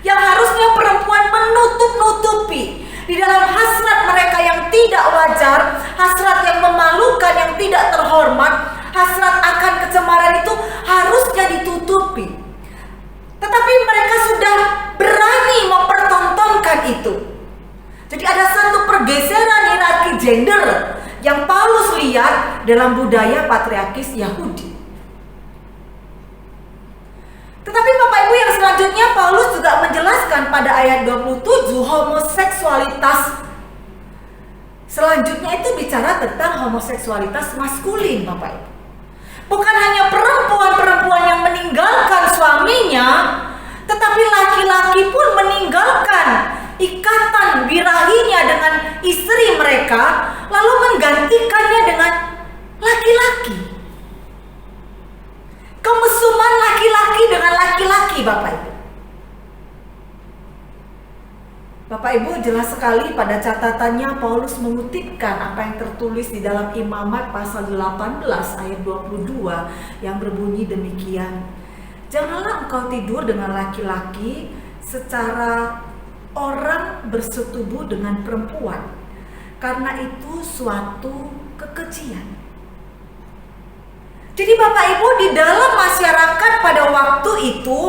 Yang harusnya perempuan menutup-nutupi di dalam hasrat mereka yang tidak wajar, hasrat yang memalukan, yang tidak terhormat, hasrat akan kecemaran itu harusnya ditutupi. Tetapi mereka sudah berani mempertontonkan itu. Jadi ada satu pergeseran hierarki gender yang Paulus lihat dalam budaya patriarkis Yahudi. Tetapi Bapak Ibu yang selanjutnya, Paulus juga menjelaskan pada ayat 27 homoseksualitas. Selanjutnya itu bicara tentang homoseksualitas maskulin Bapak Ibu. Bukan hanya perempuan-perempuan yang meninggalkan suaminya, tetapi laki-laki pun meninggalkan ikatan birahinya dengan istri mereka, lalu menggantikannya dengan laki-laki. Kemesuman laki-laki dengan laki-laki Bapak Ibu. Bapak Ibu, jelas sekali pada catatannya Paulus mengutipkan apa yang tertulis di dalam Imamat pasal 18 ayat 22 yang berbunyi demikian. Janganlah engkau tidur dengan laki-laki secara orang bersetubuh dengan perempuan, karena itu suatu kekejian. Jadi Bapak Ibu, di dalam masyarakat pada waktu itu,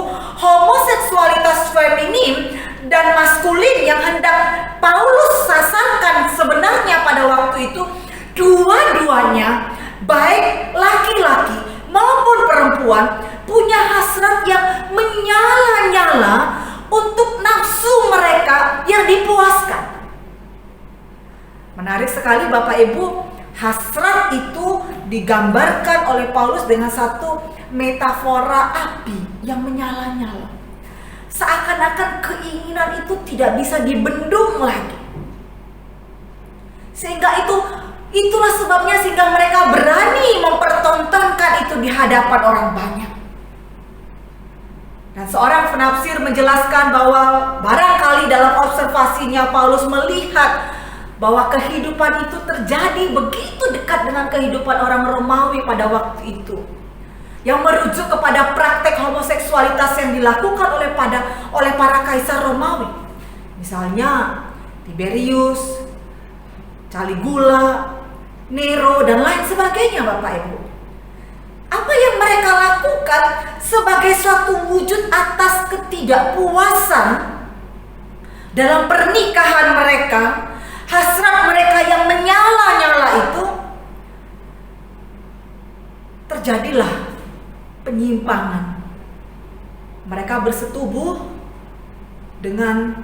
homoseksualitas feminin dan maskulin yang hendak Paulus sasarkan sebenarnya pada waktu itu, dua-duanya, baik laki-laki maupun perempuan, punya hasrat yang menyala-nyala untuk nafsu mereka yang dipuaskan. Menarik sekali Bapak Ibu, hasrat itu digambarkan oleh Paulus dengan satu metafora api yang menyala-nyala. Seakan-akan keinginan itu tidak bisa dibendung lagi. Sehingga itulah sebabnya sehingga mereka berani mempertontonkan itu di hadapan orang banyak. Dan seorang penafsir menjelaskan bahwa barangkali dalam observasinya Paulus melihat bahwa kehidupan itu terjadi begitu dekat dengan kehidupan orang Romawi pada waktu itu, yang merujuk kepada praktek homoseksualitas yang dilakukan oleh para kaisar Romawi. Misalnya Tiberius, Caligula, Nero, dan lain sebagainya, Bapak Ibu. Apa yang mereka lakukan sebagai suatu wujud atas ketidakpuasan dalam pernikahan mereka, hasrat mereka yang menyala-nyala itu, terjadilah penyimpangan. Mereka bersetubuh dengan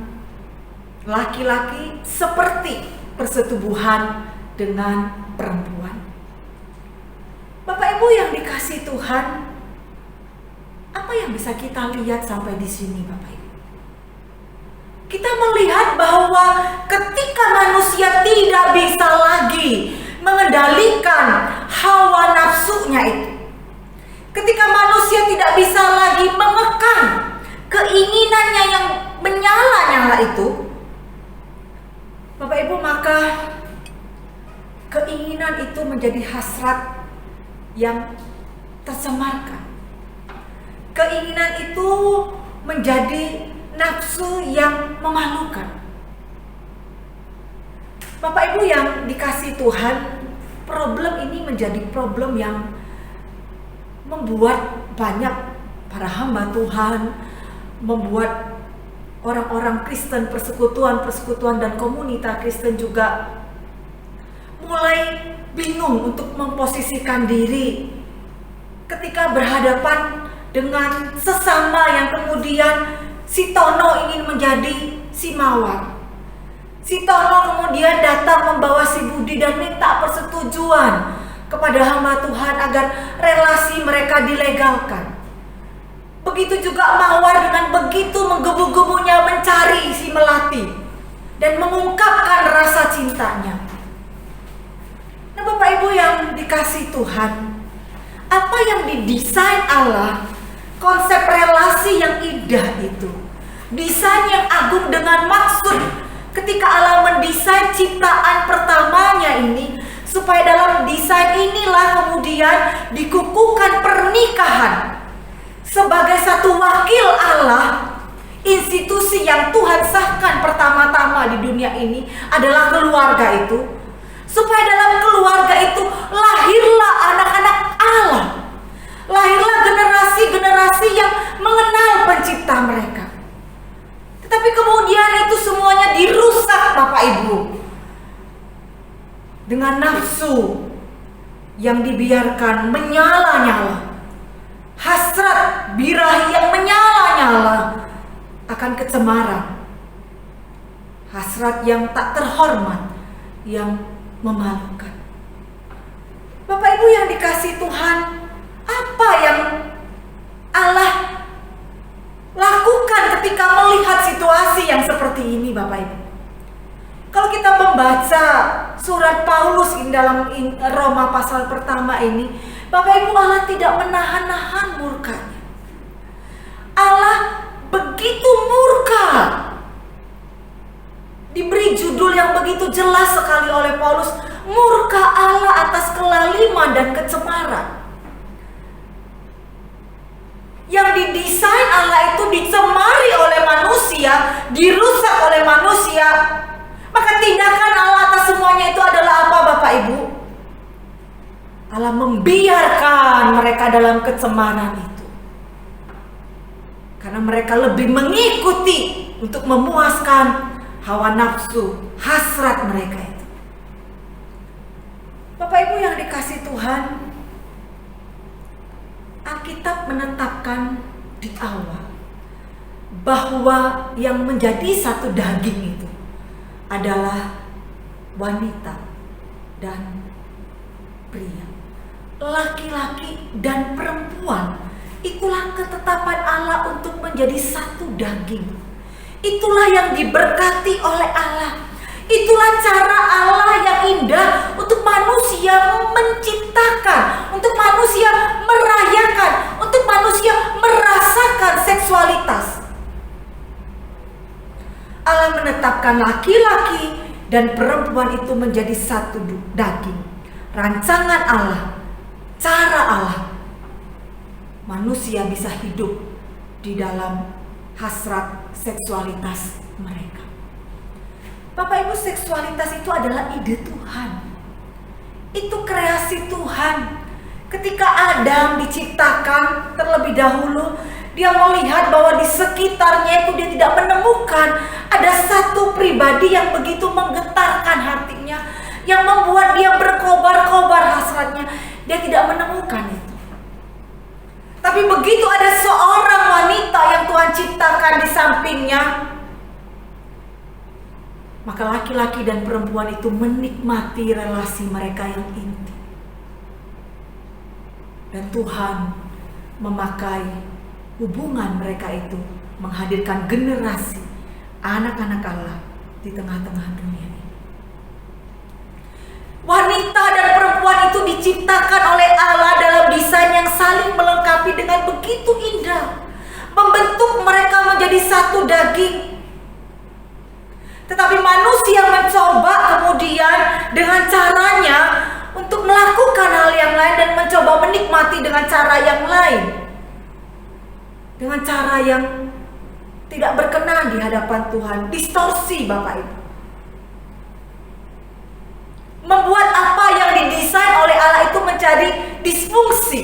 laki-laki seperti persetubuhan dengan perempuan. Bapak Ibu yang dikasihi Tuhan, apa yang bisa kita lihat sampai di sini, Bapak Ibu? Kita melihat bahwa ketika manusia tidak bisa lagi mengendalikan hawa nafsunya itu, ketika manusia tidak bisa lagi mengekang keinginannya yang menyala-nyala itu, Bapak Ibu, maka keinginan itu menjadi hasrat yang tercemarkan. Keinginan itu menjadi nafsu yang memalukan. Bapak Ibu yang dikasihi Tuhan, problem ini menjadi problem yang membuat banyak para hamba Tuhan, membuat orang-orang Kristen, persekutuan dan komunitas Kristen juga mulai bingung untuk memposisikan diri ketika berhadapan dengan sesama yang kemudian si Tono ingin menjadi si Mawar. Si Tono kemudian datang membawa si Budi dan minta persetujuan kepada hamba Tuhan agar relasi mereka dilegalkan. Begitu juga Mawar dengan begitu menggebu-gebunya mencari si Melati dan mengungkapkan rasa cintanya. Nah, Bapak Ibu yang dikasihi Tuhan, apa yang didesain Allah, konsep relasi yang indah itu, desain yang agung dengan maksud ketika Allah mendesain ciptaan pertamanya ini, supaya dalam desain inilah kemudian dikukuhkan pernikahan sebagai satu wakil Allah. Institusi yang Tuhan sahkan pertama-tama di dunia ini adalah keluarga itu, supaya dalam keluarga itu lahirlah anak-anak Allah, lahirlah generasi-generasi yang mengenal pencipta mereka. Tetapi kemudian itu semuanya dirusak, Bapak Ibu, dengan nafsu yang dibiarkan menyala-nyala, hasrat birahi yang menyala-nyala akan kecemaran, hasrat yang tak terhormat, yang memalukan. Bapak Ibu yang dikasihi Tuhan, apa yang Allah lakukan ketika melihat situasi yang seperti ini, Bapak Ibu? Kalau kita membaca surat Paulus dalam Roma pasal pertama ini, Bapak Ibu, Allah tidak menahan-nahan murkanya. Allah begitu murka. Diberi judul yang begitu jelas sekali oleh Paulus, murka Allah atas kelaliman dan kecemaran. Yang didesain Allah itu dicemari oleh manusia, dirusak oleh manusia. Maka tindakan Allah atas semuanya itu adalah apa, Bapak Ibu? Allah membiarkan mereka dalam kecemaran itu, karena mereka lebih mengikuti untuk memuaskan hawa nafsu, hasrat mereka itu. Bapak Ibu yang dikasihi Tuhan, Alkitab menetapkan di awal bahwa yang menjadi satu daging itu adalah wanita dan pria, laki-laki dan perempuan. Itulah ketetapan Allah untuk menjadi satu daging. Itulah yang diberkati oleh Allah. Itulah cara Allah yang indah untuk manusia menciptakan, untuk manusia merayakan, untuk manusia merasakan seksualitas. Allah menetapkan laki-laki dan perempuan itu menjadi satu daging. Rancangan Allah, cara Allah, manusia bisa hidup di dalam hasrat seksualitas mereka. Bapak Ibu, seksualitas itu adalah ide Tuhan. Itu kreasi Tuhan. Ketika Adam diciptakan terlebih dahulu, dia melihat bahwa di sekitarnya itu dia tidak menemukan ada satu pribadi yang begitu menggetarkan hatinya, yang membuat dia berkobar-kobar hasratnya. Dia tidak menemukan itu. Tapi begitu ada seorang wanita yang Tuhan ciptakan di sampingnya, maka laki-laki dan perempuan itu menikmati relasi mereka yang intim. Dan Tuhan memakai hubungan mereka itu menghadirkan generasi anak-anak Allah di tengah-tengah dunia ini. Wanita dan perempuan itu diciptakan oleh Allah dalam desain yang saling melengkapi dengan begitu indah, membentuk mereka menjadi satu daging. Tetapi manusia mencoba kemudian dengan caranya untuk melakukan hal yang lain dan mencoba menikmati dengan cara yang lain, dengan cara yang tidak berkenan di hadapan Tuhan. Distorsi, Bapak Ibu, membuat apa yang didesain oleh Allah itu menjadi disfungsi.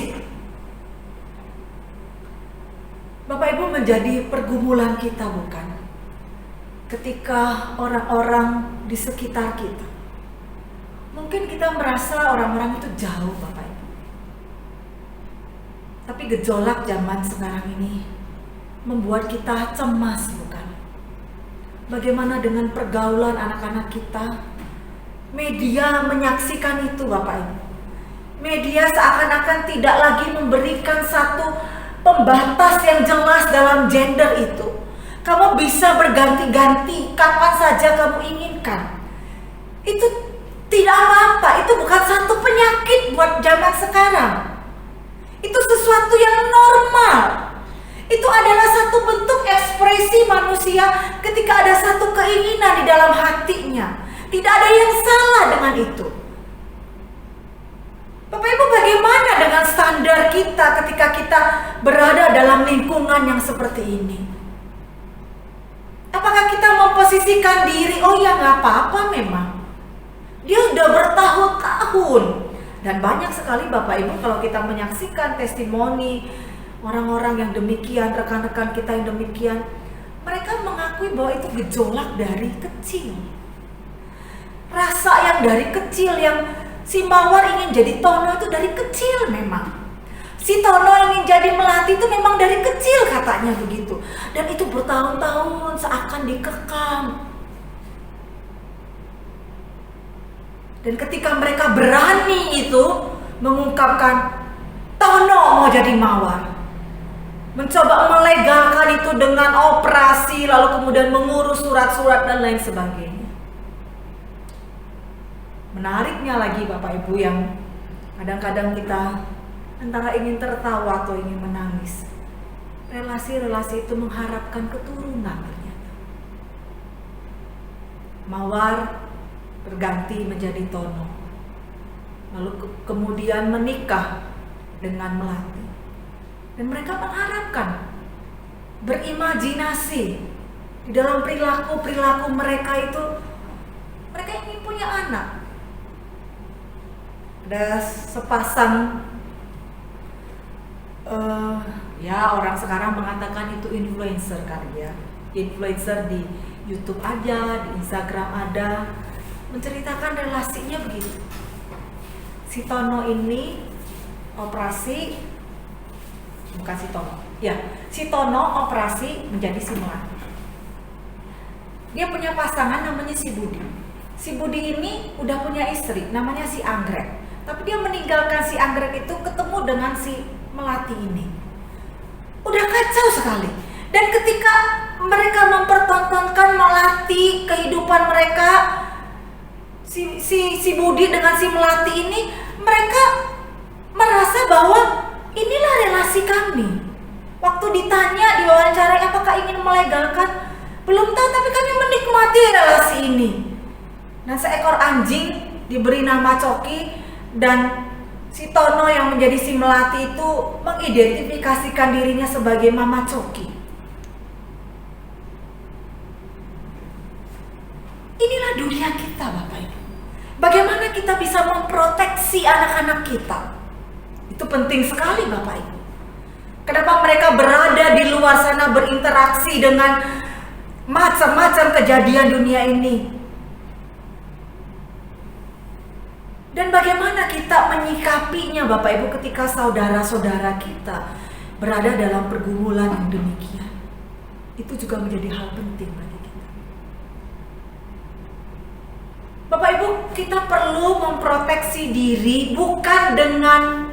Bapak Ibu, menjadi pergumulan kita, bukan? Ketika orang-orang di sekitar kita, mungkin kita merasa orang-orang itu jauh, Bapak Ibu. Tapi gejolak zaman sekarang ini membuat kita cemas, bukan? Bagaimana dengan pergaulan anak-anak kita? Media menyaksikan itu, Bapak Ibu. Media seakan-akan tidak lagi memberikan satu pembatas yang jelas dalam gender itu. Kamu bisa berganti-ganti kapan saja kamu inginkan. Itu tidak apa-apa, itu bukan satu penyakit buat zaman sekarang. Itu sesuatu yang normal. Itu adalah satu bentuk ekspresi manusia ketika ada satu keinginan di dalam hatinya. Tidak ada yang salah dengan itu. Bapak Ibu, bagaimana dengan standar kita ketika kita berada dalam lingkungan yang seperti ini? Apakah kita memposisikan diri, oh ya nggak apa-apa memang. Dia udah bertahun-tahun. Dan banyak sekali Bapak Ibu kalau kita menyaksikan testimoni orang-orang yang demikian, rekan-rekan kita yang demikian, mereka mengakui bahwa itu gejolak dari kecil. Rasa yang dari kecil, yang si Mawar ingin jadi Tono itu dari kecil memang. Si Tono ingin jadi Melati itu memang dari kecil, katanya begitu. Dan itu bertahun-tahun seakan dikekang. Dan ketika mereka berani itu mengungkapkan Tono mau jadi Mawar, mencoba melegalkan itu dengan operasi, lalu kemudian mengurus surat-surat dan lain sebagainya. Menariknya lagi Bapak Ibu, yang kadang-kadang kita antara ingin tertawa atau ingin menangis. Relasi-relasi itu mengharapkan keturunan ternyata. Mawar berganti menjadi Tono, lalu kemudian menikah dengan Melati. Dan mereka mengharapkan, berimajinasi di dalam perilaku-perilaku mereka itu, mereka ingin punya anak. Ada sepasang ya orang sekarang mengatakan itu influencer kali ya. Influencer di YouTube ada, di Instagram ada, menceritakan relasinya begitu. Si Tono ini operasi, bukan si Tono, ya, si Tono operasi menjadi si Melati. Dia punya pasangan namanya si Budi. Si Budi ini udah punya istri namanya si Anggrek. Tapi dia meninggalkan si Anggrek itu, ketemu dengan si Melati ini. Udah kacau sekali. Dan ketika mereka mempertontonkan Melati, kehidupan mereka, si Budi dengan si Melati ini, mereka merasa bahwa inilah relasi kami. Waktu ditanya, diwawancarai apakah ingin melegalkan, belum tahu, tapi kami menikmati relasi ini. Dan seekor anjing diberi nama Coki, dan si Tono yang menjadi si Melati itu mengidentifikasikan dirinya sebagai Mama Coki. Inilah Bagaimana dunia kita, Bapak Ibu? Bagaimana kita bisa memproteksi anak-anak kita? Itu penting sekali, Bapak Ibu. Kenapa mereka berada di luar sana berinteraksi dengan macam-macam kejadian dunia ini? Dan bagaimana kita menyikapinya, Bapak Ibu, ketika saudara-saudara kita berada dalam pergumulan yang demikian? Itu juga menjadi hal penting bagi kita. Bapak Ibu, kita perlu memproteksi diri bukan dengan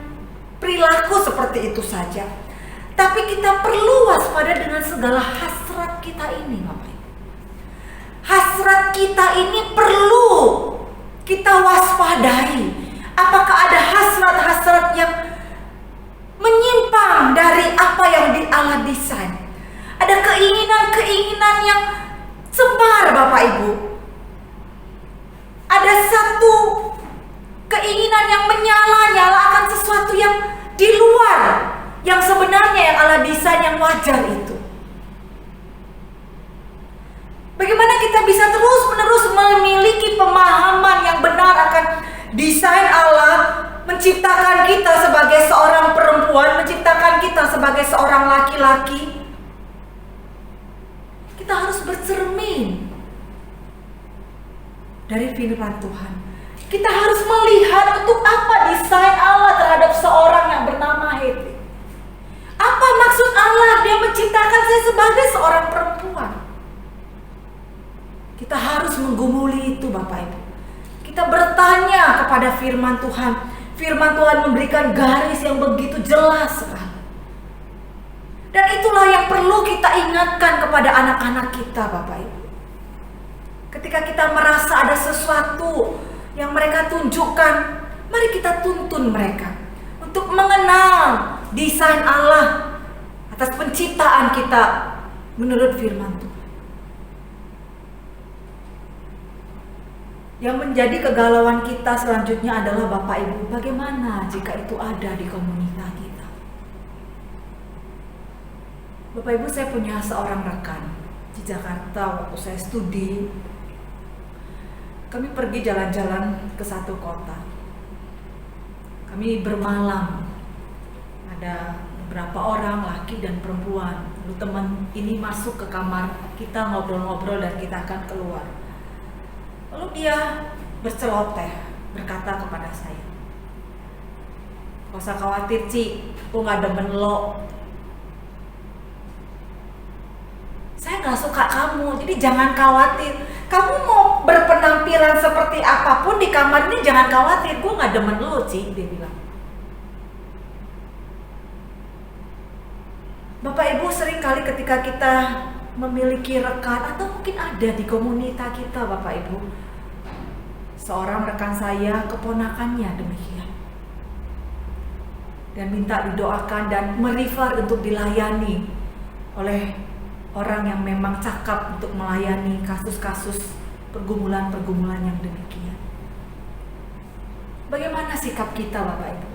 perilaku seperti itu saja, tapi kita perlu waspada dengan segala hasrat kita ini, Bapak Ibu. Hasrat kita ini perlu kita waspadai. Apakah ada hasrat-hasrat yang menyimpang dari apa yang Allah desain? Ada keinginan-keinginan yang sebar, Bapak Ibu. Ada satu keinginan yang menyala-nyala akan sesuatu yang di luar yang sebenarnya yang Allah desain yang wajar itu. Bagaimana kita bisa terus-menerus memiliki pemahaman yang benar akan desain Allah menciptakan kita sebagai seorang perempuan, menciptakan kita sebagai seorang laki-laki? Kita harus bercermin dari firman Tuhan. Kita harus melihat untuk apa desain Allah terhadap seorang yang bernama Heti. Apa maksud Allah dia menciptakan saya sebagai seorang perempuan? Kita harus menggumuli itu, Bapak Ibu. Kita bertanya kepada firman Tuhan. Firman Tuhan memberikan garis yang begitu jelas sekali. Dan itulah yang perlu kita ingatkan kepada anak-anak kita, Bapak Ibu. Ketika kita merasa ada sesuatu yang mereka tunjukkan, mari kita tuntun mereka untuk mengenal desain Allah atas penciptaan kita menurut firman Tuhan. Yang menjadi kegalauan kita selanjutnya adalah, Bapak Ibu, bagaimana jika itu ada di komunitas kita? Bapak Ibu, saya punya seorang rekan di Jakarta waktu saya studi. Kami pergi jalan-jalan ke satu kota. Kami bermalam. Ada beberapa orang, laki dan perempuan. Lalu teman ini masuk ke kamar kita, ngobrol-ngobrol, dan kita akan keluar. Lalu dia berceloteh, berkata kepada saya, "Gak usah khawatir, Ci, aku gak demen lo. Saya gak suka kamu, jadi jangan khawatir. Kamu mau berpenampilan seperti apapun di kamar ini, jangan khawatir, gue gak demen lo, Ci," dia bilang. Bapak Ibu, sering kali ketika kita memiliki rekan atau mungkin ada di komunitas kita, Bapak Ibu, seorang rekan saya, keponakannya demikian, dan minta didoakan dan merefer untuk dilayani oleh orang yang memang cakap untuk melayani kasus-kasus pergumulan-pergumulan yang demikian. Bagaimana sikap kita, Bapak Ibu?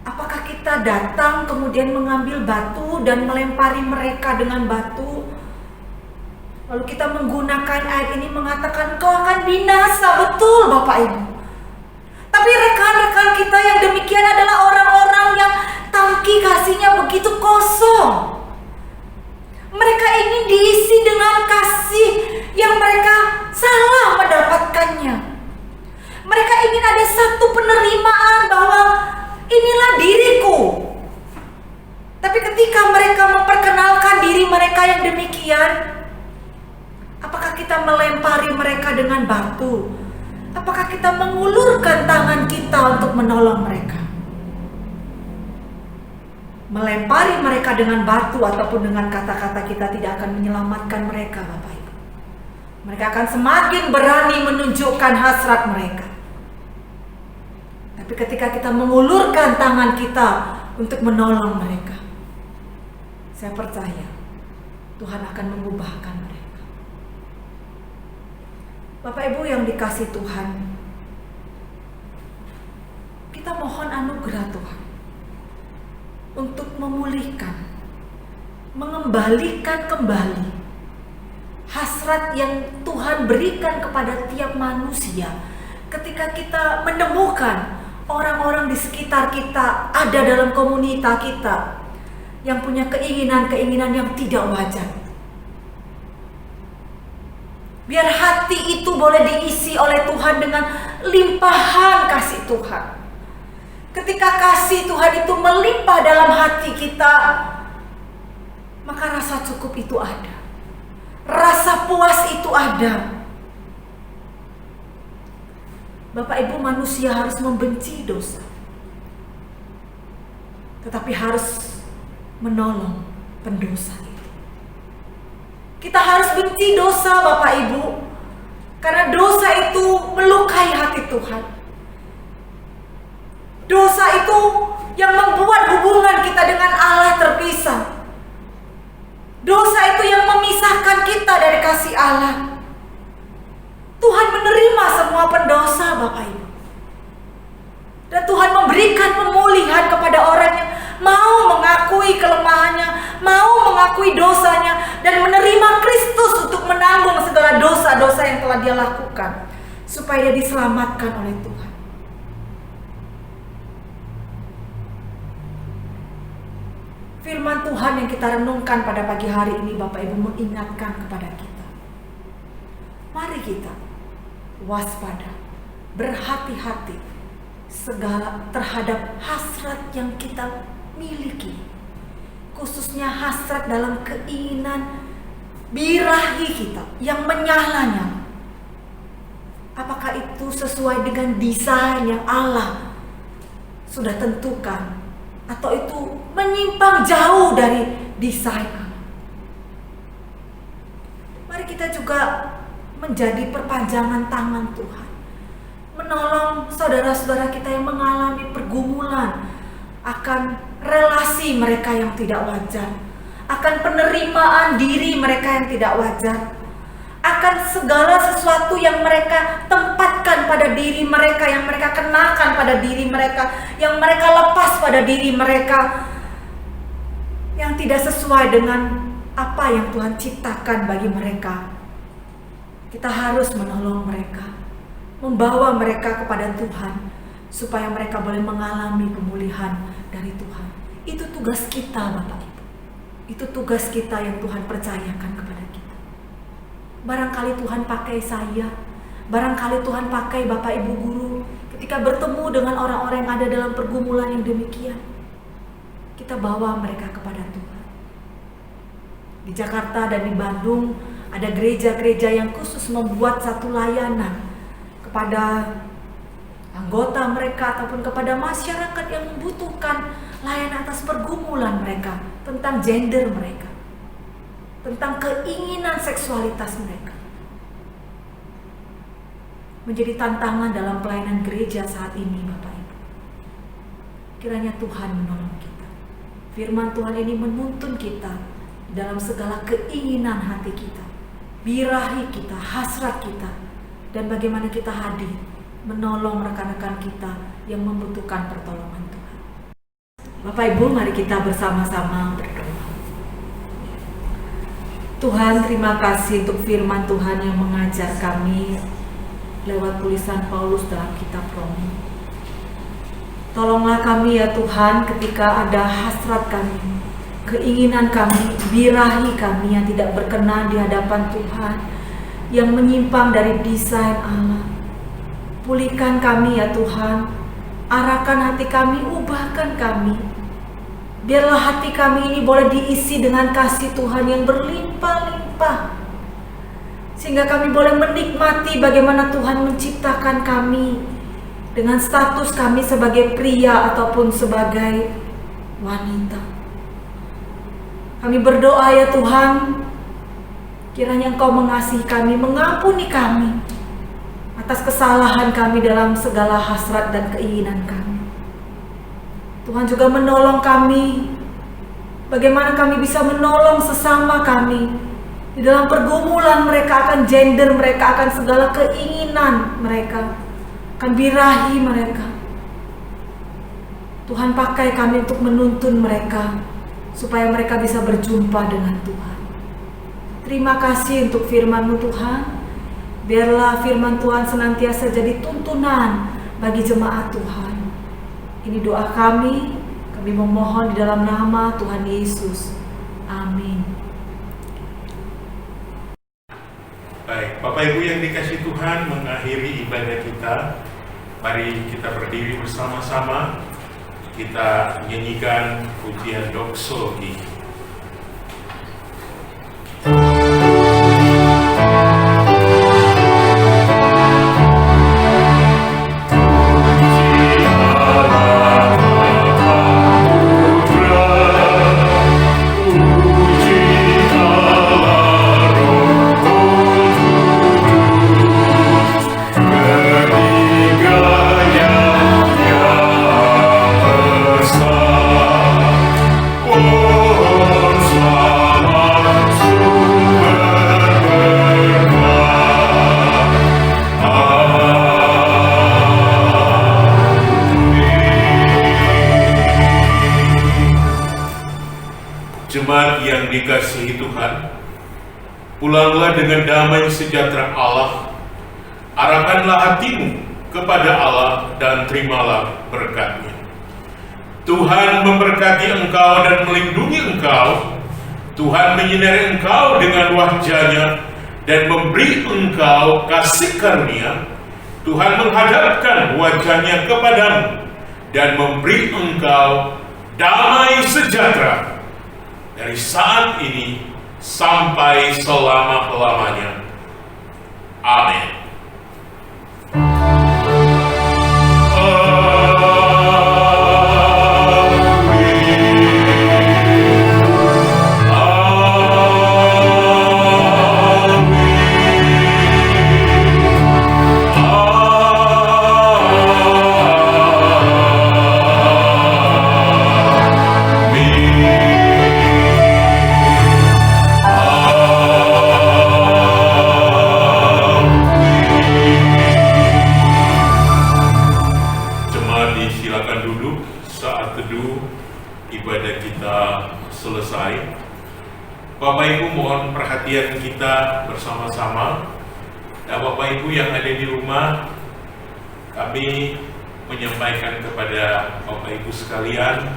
Apakah kita datang kemudian mengambil batu dan melempari mereka dengan batu? Lalu kita menggunakan ayat ini mengatakan kau akan binasa, betul Bapak Ibu. Tapi rekan-rekan kita yang demikian adalah orang-orang yang tangki kasihnya begitu kosong. Mereka ingin diisi dengan kasih yang mereka salah mendapatkannya. Mereka ingin ada satu penerimaan bahwa inilah diriku. Tapi ketika mereka memperkenalkan diri mereka yang demikian, apakah kita melempari mereka dengan batu? Apakah kita mengulurkan tangan kita untuk menolong mereka? Melempari mereka dengan batu ataupun dengan kata-kata kita tidak akan menyelamatkan mereka, Bapak Ibu. Mereka akan semakin berani menunjukkan hasrat mereka. Tapi ketika kita mengulurkan tangan kita untuk menolong mereka, saya percaya Tuhan akan mengubahkan mereka. Bapak Ibu yang dikasih Tuhan, kita mohon anugerah Tuhan untuk memulihkan, mengembalikan kembali hasrat yang Tuhan berikan kepada tiap manusia. Ketika kita menemukan orang-orang di sekitar kita, ada dalam komunitas kita yang punya keinginan-keinginan yang tidak wajar, biar hati itu boleh diisi oleh Tuhan dengan limpahan kasih Tuhan. Ketika kasih Tuhan itu melimpah dalam hati kita, maka rasa cukup itu ada, rasa puas itu ada. Bapak Ibu, manusia harus membenci dosa, tetapi harus menolong pendosa itu. Kita harus benci dosa, Bapak Ibu, karena dosa itu melukai hati Tuhan. Dosa itu yang membuat hubungan kita dengan Allah terpisah. Dosa itu yang memisahkan kita dari kasih Allah. Tuhan menerima semua pendosa, Bapak Ibu. Dan Tuhan memberikan pemulihan kepada orang yang mau mengakui kelemahannya, mau mengakui dosanya, dan menerima Kristus untuk menanggung segala dosa-dosa yang telah dia lakukan, supaya dia diselamatkan oleh Tuhan. Firman Tuhan yang kita renungkan pada pagi hari ini, Bapak Ibu, mengingatkan kepada kita. Mari kita waspada, berhati-hati segala terhadap hasrat yang kita miliki, khususnya hasrat dalam keinginan birahi kita yang menyala-nyala. Apakah itu sesuai dengan desain yang Allah sudah tentukan, atau itu menyimpang jauh dari desain Allah? Mari kita juga menjadi perpanjangan tangan Tuhan, menolong saudara-saudara kita yang mengalami pergumulan akan relasi mereka yang tidak wajar, akan penerimaan diri mereka yang tidak wajar, akan segala sesuatu yang mereka tempatkan pada diri mereka, yang mereka kenakan pada diri mereka, yang mereka lepas pada diri mereka, yang tidak sesuai dengan apa yang Tuhan ciptakan bagi mereka. Kita harus menolong mereka, membawa mereka kepada Tuhan, supaya mereka boleh mengalami pemulihan dari Tuhan. Itu tugas kita, Bapak Ibu. Itu tugas kita yang Tuhan percayakan kepada kita. Barangkali Tuhan pakai saya, barangkali Tuhan pakai Bapak Ibu guru ketika bertemu dengan orang-orang yang ada dalam pergumulan yang demikian. Kita bawa mereka kepada Tuhan. Di Jakarta dan di Bandung ada gereja-gereja yang khusus membuat satu layanan kepada anggota mereka ataupun kepada masyarakat yang membutuhkan layanan atas pergumulan mereka, tentang gender mereka, tentang keinginan seksualitas mereka. Menjadi tantangan dalam pelayanan gereja saat ini, Bapak Ibu. Kiranya Tuhan menolong kita. Firman Tuhan ini menuntun kita dalam segala keinginan hati kita, birahi kita, hasrat kita, dan bagaimana kita hadir menolong rekan-rekan kita yang membutuhkan pertolongan Tuhan. Bapak Ibu, mari kita bersama-sama berdoa. Tuhan, terima kasih untuk firman Tuhan yang mengajar kami lewat tulisan Paulus dalam kitab Roma. Tolonglah kami ya Tuhan, ketika ada hasrat kami, keinginan kami, birahi kami yang tidak berkenan di hadapan Tuhan, yang menyimpang dari desain Allah. Pulihkan kami ya Tuhan, arahkan hati kami, ubahkan kami. Biarlah hati kami ini boleh diisi dengan kasih Tuhan yang berlimpah-limpah, sehingga kami boleh menikmati bagaimana Tuhan menciptakan kami dengan status kami sebagai pria ataupun sebagai wanita. Kami berdoa ya Tuhan, kiranya Engkau mengasihi kami, mengampuni kami atas kesalahan kami dalam segala hasrat dan keinginan kami. Tuhan juga menolong kami, bagaimana kami bisa menolong sesama kami di dalam pergumulan mereka akan gender mereka, akan segala keinginan mereka, akan birahi mereka. Tuhan pakai kami untuk menuntun mereka supaya mereka bisa berjumpa dengan Tuhan. Terima kasih untuk firman-Mu Tuhan. Biarlah firman Tuhan senantiasa jadi tuntunan bagi jemaat Tuhan. Ini doa kami memohon di dalam nama Tuhan Yesus. Amin. Baik, Bapak Ibu yang dikasihi Tuhan, mengakhiri ibadah kita, mari kita berdiri bersama-sama, kita nyanyikan pujian doksologi. Jemaat yang dikasihi Tuhan, pulanglah dengan damai sejahtera Allah, arahkanlah hatimu kepada Allah dan terimalah berkat-Nya. Tuhan memberkati engkau dan melindungi engkau. Tuhan menyinari engkau dengan wajah-Nya dan memberi engkau kasih karunia. Tuhan menghadapkan wajah-Nya kepadamu dan memberi engkau damai sejahtera dari saat ini sampai selama-lamanya. Amin. Bapak Ibu mohon perhatian kita bersama-sama. Dan Bapak Ibu yang ada di rumah, kami menyampaikan kepada Bapak Ibu sekalian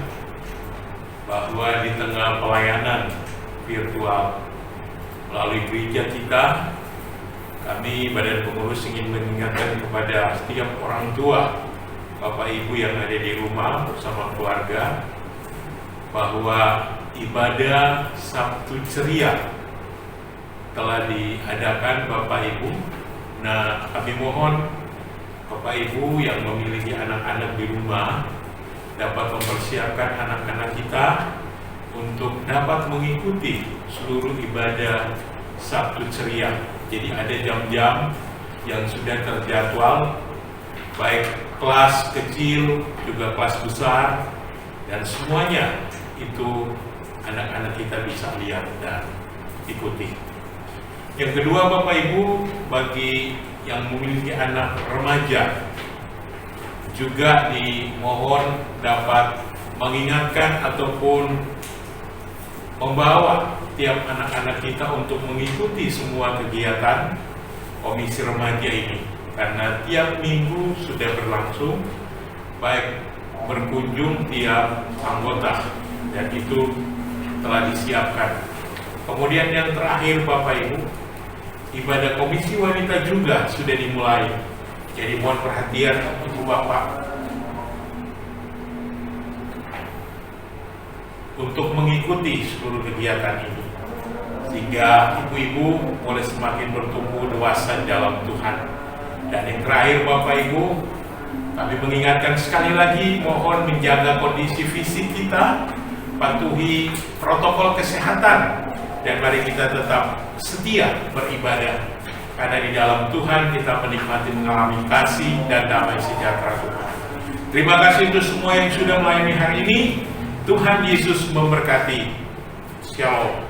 bahwa di tengah pelayanan virtual melalui gereja kita, kami Badan Pengurus ingin mengingatkan kepada setiap orang tua Bapak Ibu yang ada di rumah bersama keluarga bahwa ibadah Sabtu Ceria telah diadakan Bapak Ibu. Nah, kami mohon Bapak Ibu yang memiliki anak-anak di rumah dapat mempersiapkan anak-anak kita untuk dapat mengikuti seluruh ibadah Sabtu Ceria. Jadi ada jam-jam yang sudah terjadwal, baik kelas kecil juga kelas besar, dan semuanya itu anak-anak kita bisa lihat dan ikuti. Yang kedua Bapak Ibu, bagi yang memiliki anak remaja juga dimohon dapat mengingatkan ataupun membawa tiap anak-anak kita untuk mengikuti semua kegiatan komisi remaja ini, karena tiap minggu sudah berlangsung, baik berkunjung tiap anggota, dan itu telah disiapkan. Kemudian yang terakhir Bapak Ibu, ibadah komisi wanita juga sudah dimulai. Jadi mohon perhatian Ibu Bapak untuk mengikuti seluruh kegiatan ini, sehingga ibu-ibu boleh semakin bertumbuh dewasa dalam Tuhan. Dan yang terakhir Bapak Ibu, kami mengingatkan sekali lagi, mohon menjaga kondisi fisik kita, patuhi protokol kesehatan, dan mari kita tetap setia beribadah, karena di dalam Tuhan kita menikmati mengalami kasih dan damai sejahtera Tuhan. Terima kasih untuk semua yang sudah melayani hari ini. Tuhan Yesus memberkati. Shalom.